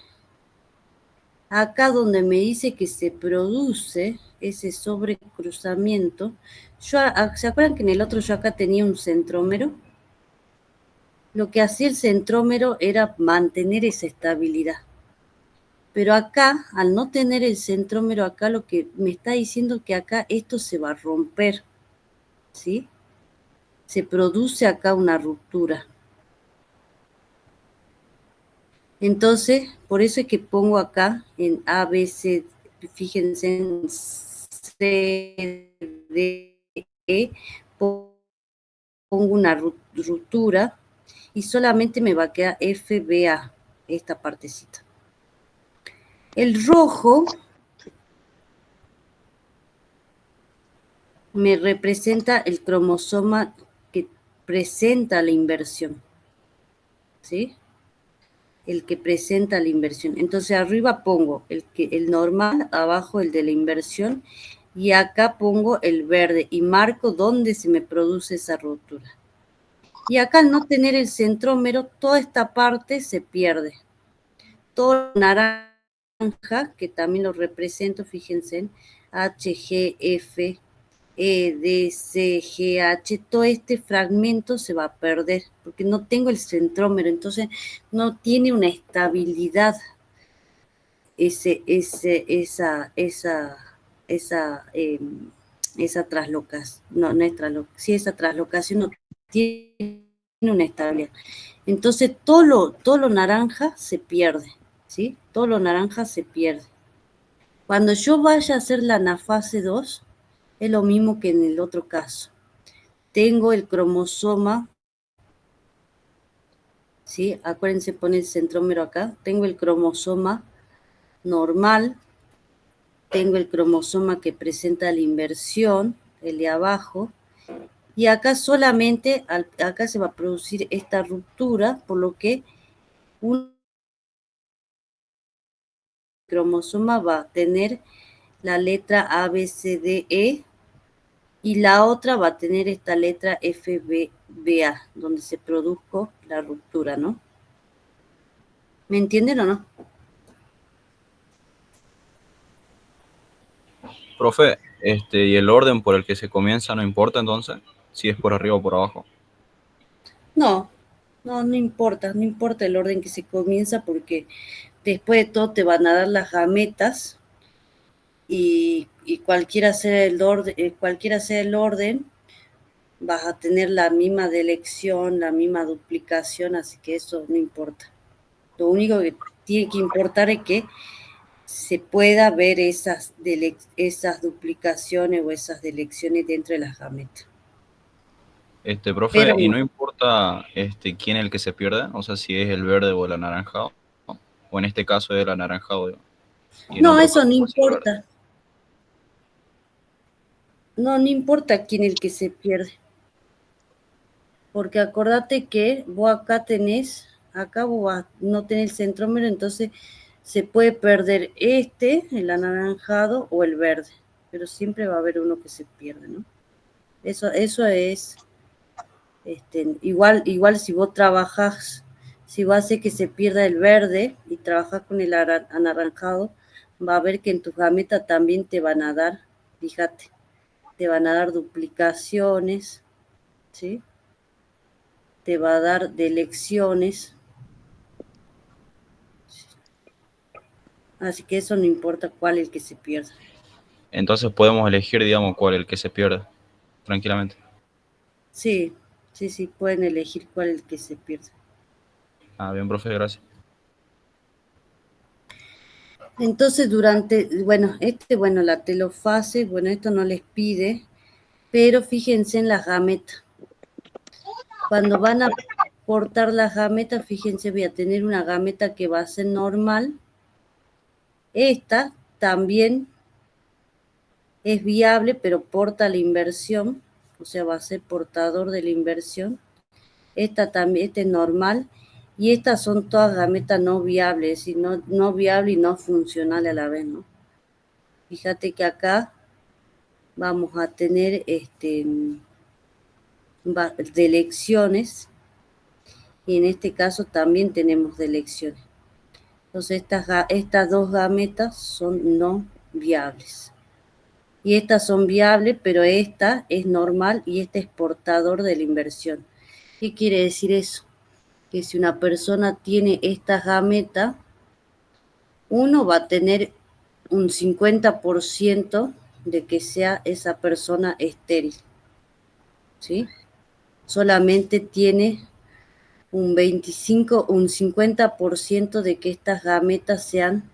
A: acá donde me dice que se produce ese sobrecruzamiento, ¿se acuerdan que en el otro yo acá tenía un centrómero? Lo que hacía el centrómero era mantener esa estabilidad. Pero acá, al no tener el centrómero acá, lo que me está diciendo que acá esto se va a romper, ¿sí? Se produce acá una ruptura. Entonces, por eso es que pongo acá en A, B, C, fíjense en C, D, E, pongo una ruptura y solamente me va a quedar F, B, A, esta partecita. El rojo me representa el cromosoma que presenta la inversión, ¿sí? El que presenta la inversión. Entonces arriba pongo el normal, abajo el de la inversión, y acá pongo el verde y marco dónde se me produce esa ruptura. Y acá al no tener el centrómero, toda esta parte se pierde. Todo naranja, que también lo represento, fíjense, en H, G, F, E, D, C, G, H, todo este fragmento se va a perder, porque no tengo el centrómero, entonces no tiene una estabilidad esa traslocación, no es traslocación, sí, esa traslocación no tiene una estabilidad. Entonces todo lo naranja se pierde, ¿sí? Todo lo naranja se pierde. Cuando yo vaya a hacer la anafase 2, es lo mismo que en el otro caso. Tengo el cromosoma, ¿sí? Acuérdense, pone el centrómero acá. Tengo el cromosoma normal, tengo el cromosoma que presenta la inversión, el de abajo, y acá solamente, acá se va a producir esta ruptura, por lo que un cromosoma va a tener la letra A, B, C, D, E, y la otra va a tener esta letra F, B, B, A, donde se produjo la ruptura, ¿no? ¿Me entienden o no?
B: Profe, ¿y el orden por el que se comienza no importa entonces? Si es por arriba o por abajo.
A: No, no importa, no importa el orden que se comienza, porque después de todo te van a dar las gametas y cualquiera sea el orden, vas a tener la misma delección, la misma duplicación, así que eso no importa. Lo único que tiene que importar es que se pueda ver esas duplicaciones o esas delecciones dentro de las gametas.
B: Profe,
A: Pero
B: ¿y no importa quién es el que se pierde? O sea, si es el verde o el anaranjado. O en este caso es el anaranjado. Y en
A: no,
B: otro
A: eso
B: caso
A: no
B: puede ser el verde.
A: importa. No importa quién es el que se pierde. Porque acordate que vos acá vos no tenés el centrómero, entonces se puede perder el anaranjado o el verde, pero siempre va a haber uno que se pierde, ¿no? Eso es, igual si vos trabajás, si vos haces que se pierda el verde y trabajás con el anaranjado, va a ver que en tus gametas también te van a dar, fíjate, te van a dar duplicaciones, ¿sí? Te va a dar delecciones. Así que eso no importa cuál es el que se pierda.
B: Entonces podemos elegir, digamos, cuál es el que se pierde, tranquilamente.
A: Sí, pueden elegir cuál es el que se pierde.
B: Ah, bien, profe, gracias.
A: Entonces, la telofase, esto no les pide, pero fíjense en las gametas. Cuando van a cortar las gametas, fíjense, voy a tener una gameta que va a ser normal. Esta también es viable, pero porta la inversión, o sea, va a ser portador de la inversión. Esta también, es normal, y estas son todas gametas no viables, es decir, no viable y no funcional a la vez, ¿no? Fíjate que acá vamos a tener de elecciones, y en este caso también tenemos de elecciones. Entonces estas dos gametas son no viables. Y estas son viables, pero esta es normal y este es portador de la inversión. ¿Qué quiere decir eso? Que si una persona tiene estas gametas, uno va a tener un 50% de que sea esa persona estéril, ¿sí? Solamente tiene un 50% de que estas gametas sean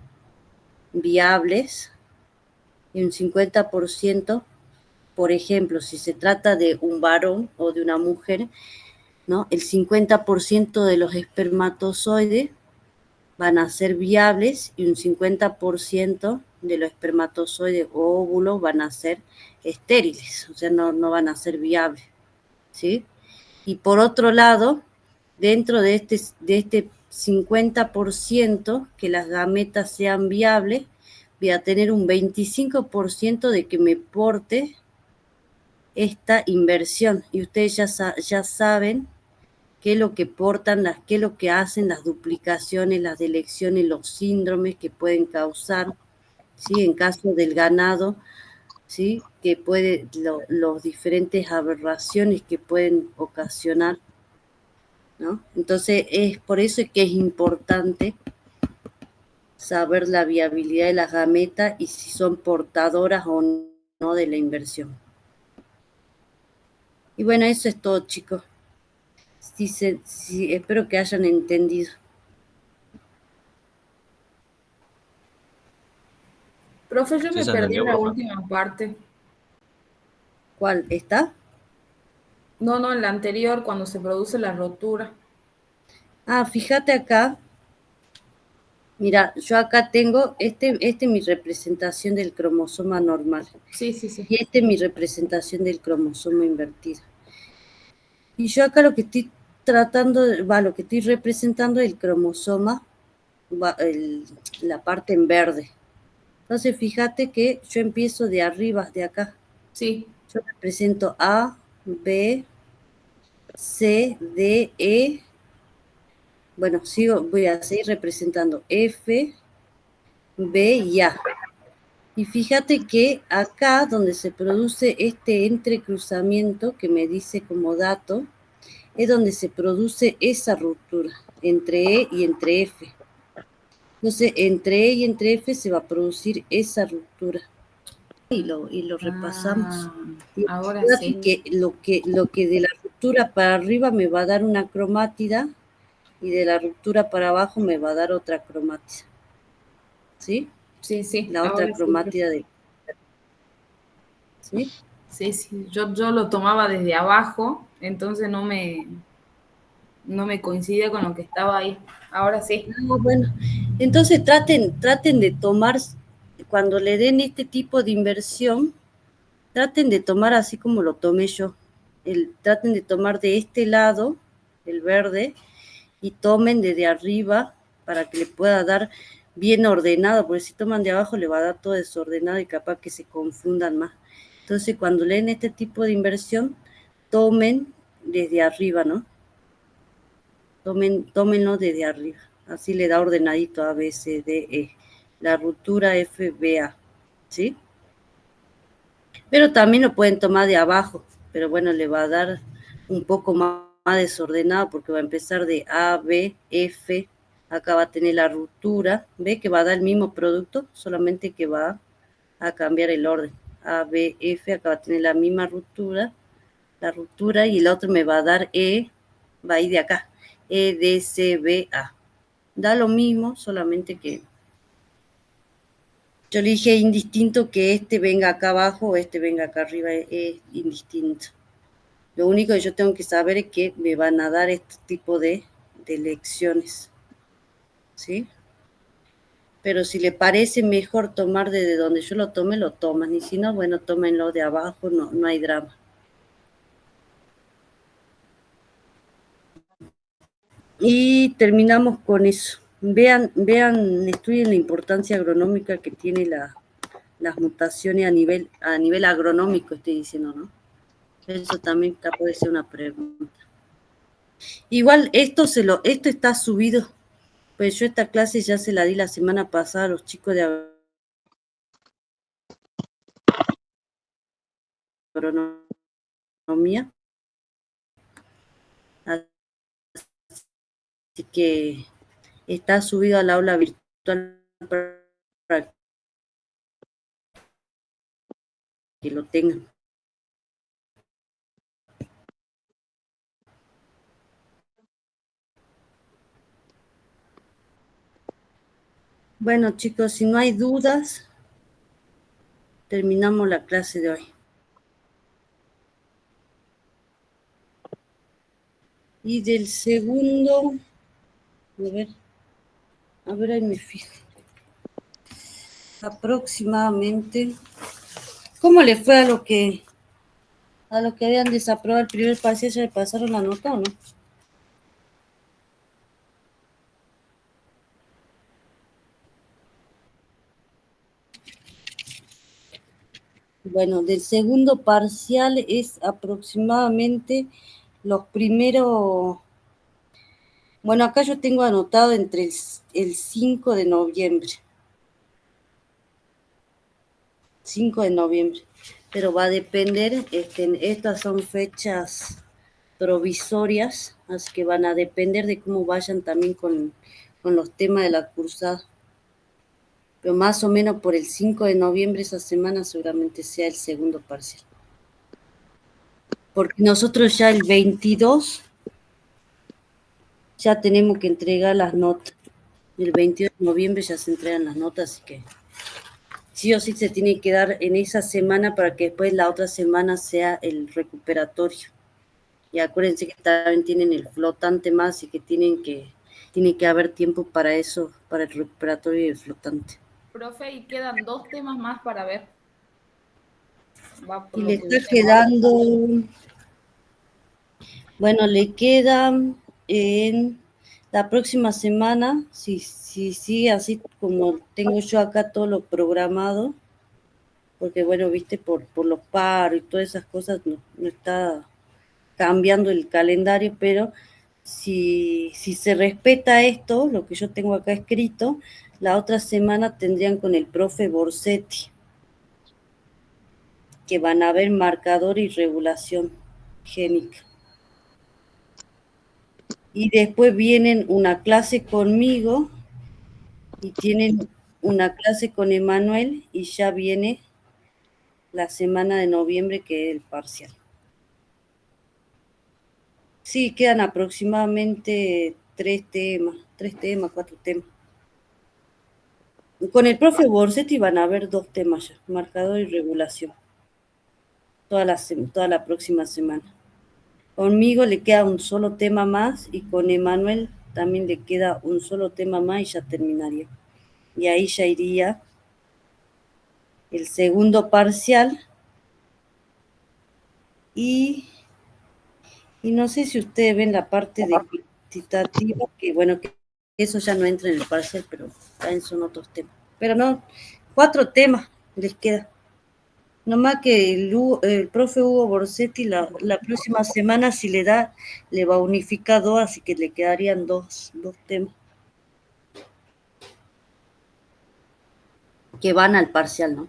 A: viables y un 50%, por ejemplo, si se trata de un varón o de una mujer, ¿no? El 50% de los espermatozoides van a ser viables y un 50% de los espermatozoides o óvulos van a ser estériles, o sea, no van a ser viables, ¿sí? Y por otro lado, dentro de este 50% que las gametas sean viables, voy a tener un 25% de que me porte esta inversión. Y ustedes ya saben qué es lo que portan, qué es lo que hacen las duplicaciones, las delecciones, los síndromes que pueden causar, ¿sí? En caso del ganado, ¿sí? Que los diferentes aberraciones que pueden ocasionar, ¿no? Entonces, es por eso que es importante saber la viabilidad de las gametas y si son portadoras o no de la inversión. Y bueno, eso es todo, chicos. Espero que hayan entendido.
C: Profe, yo
B: Sí,
C: me
B: se
C: perdí
B: entendió,
C: en la
B: profe.
C: última parte.
A: ¿Cuál está?
C: No, en la anterior, cuando se produce la rotura.
A: Ah, fíjate acá. Mira, yo acá tengo, este es mi representación del cromosoma normal.
C: Sí.
A: Y este es mi representación del cromosoma invertido. Y yo acá lo que estoy lo que estoy representando es el cromosoma, la parte en verde. Entonces, fíjate que yo empiezo de arriba, de acá.
C: Sí.
A: Yo represento A, B, C, D, E. Bueno, voy a seguir representando F, B y A. Y fíjate que acá donde se produce este entrecruzamiento que me dice como dato, es donde se produce esa ruptura entre E y entre F. Entonces, entre E y entre F se va a producir esa ruptura. Y lo repasamos.
C: Ahora sí.
A: Que lo que de la ruptura para arriba me va a dar una cromátida y de la ruptura para abajo me va a dar otra cromátida. ¿Sí?
C: Sí.
A: La otra cromátida de... ¿Sí?
C: Sí. Yo lo tomaba desde abajo, entonces no me coincidía con lo que estaba ahí. Ahora sí.
A: No, bueno, entonces traten de tomar, cuando le den este tipo de inversión, traten de tomar así como lo tomé yo. Traten de tomar de este lado, el verde, y tomen desde arriba para que le pueda dar bien ordenado, porque si toman de abajo le va a dar todo desordenado y capaz que se confundan más. Entonces, cuando leen este tipo de inversión, tomen desde arriba, ¿no? Tómenlo desde arriba. Así le da ordenadito A, B, C, D, E. La ruptura F, B, A. ¿Sí? Pero también lo pueden tomar de abajo. Pero bueno, le va a dar un poco más desordenado porque va a empezar de A, B, F. Acá va a tener la ruptura. ¿Ve que va a dar el mismo producto? Solamente que va a cambiar el orden. A, B, F. Acá va a tener la misma ruptura. La ruptura y el otro me va a dar E. Va a ir de acá. E, D, C, B, A. Da lo mismo, solamente que yo le dije indistinto que este venga acá abajo o este venga acá arriba, es indistinto. Lo único que yo tengo que saber es que me van a dar este tipo de lecciones, ¿sí? Pero si le parece mejor tomar desde donde yo lo tome, lo toman. Y si no, bueno, tómenlo de abajo, no hay drama. Y terminamos con eso. Vean, estudien la importancia agronómica que tiene las mutaciones a nivel agronómico, estoy diciendo, ¿no? Eso también puede ser una pregunta. Igual esto está subido, pues yo esta clase ya se la di la semana pasada a los chicos de agronomía. Así que está subido al aula virtual para que lo tengan. Bueno, chicos, si no hay dudas, terminamos la clase de hoy. Y del segundo, a ver, ahí me fijo. Aproximadamente, ¿cómo le fue a lo que habían desaprobado el primer parcial? ¿Ya le pasaron la nota o no? Bueno, del segundo parcial es aproximadamente los primeros. Bueno, acá yo tengo anotado entre el 5 de noviembre. 5 de noviembre. Pero va a depender, estas son fechas provisorias, así que van a depender de cómo vayan también con los temas de la cursada. Pero más o menos por el 5 de noviembre, esa semana seguramente sea el segundo parcial. Porque nosotros ya el 22 ya tenemos que entregar las notas. El 22 de noviembre ya se entregan las notas, así que sí o sí se tiene que dar en esa semana para que después la otra semana sea el recuperatorio. Y acuérdense que también tienen el flotante más y que tiene que haber tiempo para eso, para el recuperatorio y el flotante.
C: Profe, y quedan 2 temas más para ver.
A: Y le está quedando, bueno, le quedan en la próxima semana, si sigue así como tengo yo acá todo lo programado, porque bueno, viste, por los paros y todas esas cosas no está cambiando el calendario, pero si se respeta esto, lo que yo tengo acá escrito, la otra semana tendrían con el profe Borsetti, que van a ver marcador y regulación génica. Y después vienen una clase conmigo y tienen una clase con Emanuel y ya viene la semana de noviembre, que es el parcial. Sí, quedan aproximadamente 4 temas. Con el profe Borsetti van a haber 2 temas ya, marcador y regulación, toda la próxima semana. Conmigo le queda un solo tema más y con Emanuel también le queda un solo tema más y ya terminaría. Y ahí ya iría el segundo parcial y no sé si ustedes ven la parte de cuantitativa, que bueno, que eso ya no entra en el parcial, pero también son otros temas. Pero no, 4 temas les queda. Nomás que el profe Hugo Borsetti la próxima semana, si le da, le va a unificar 2, así que le quedarían dos temas que van al parcial, ¿no?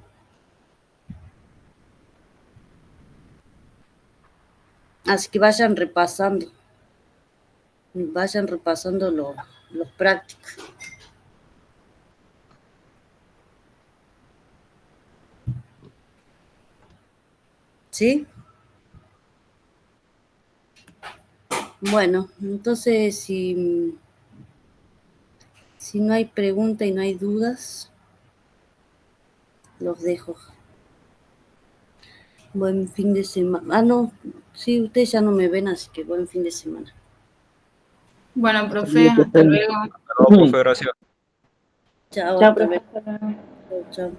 A: Así que vayan repasando los prácticos. ¿Sí? Bueno, entonces si no hay pregunta y no hay dudas, los dejo. Buen fin de semana. Ah, no, sí, ustedes ya no me ven, así que buen fin de semana.
C: Bueno, profe, hasta luego.
B: Hasta luego, profe, gracias.
A: Chao, hasta luego. Chao.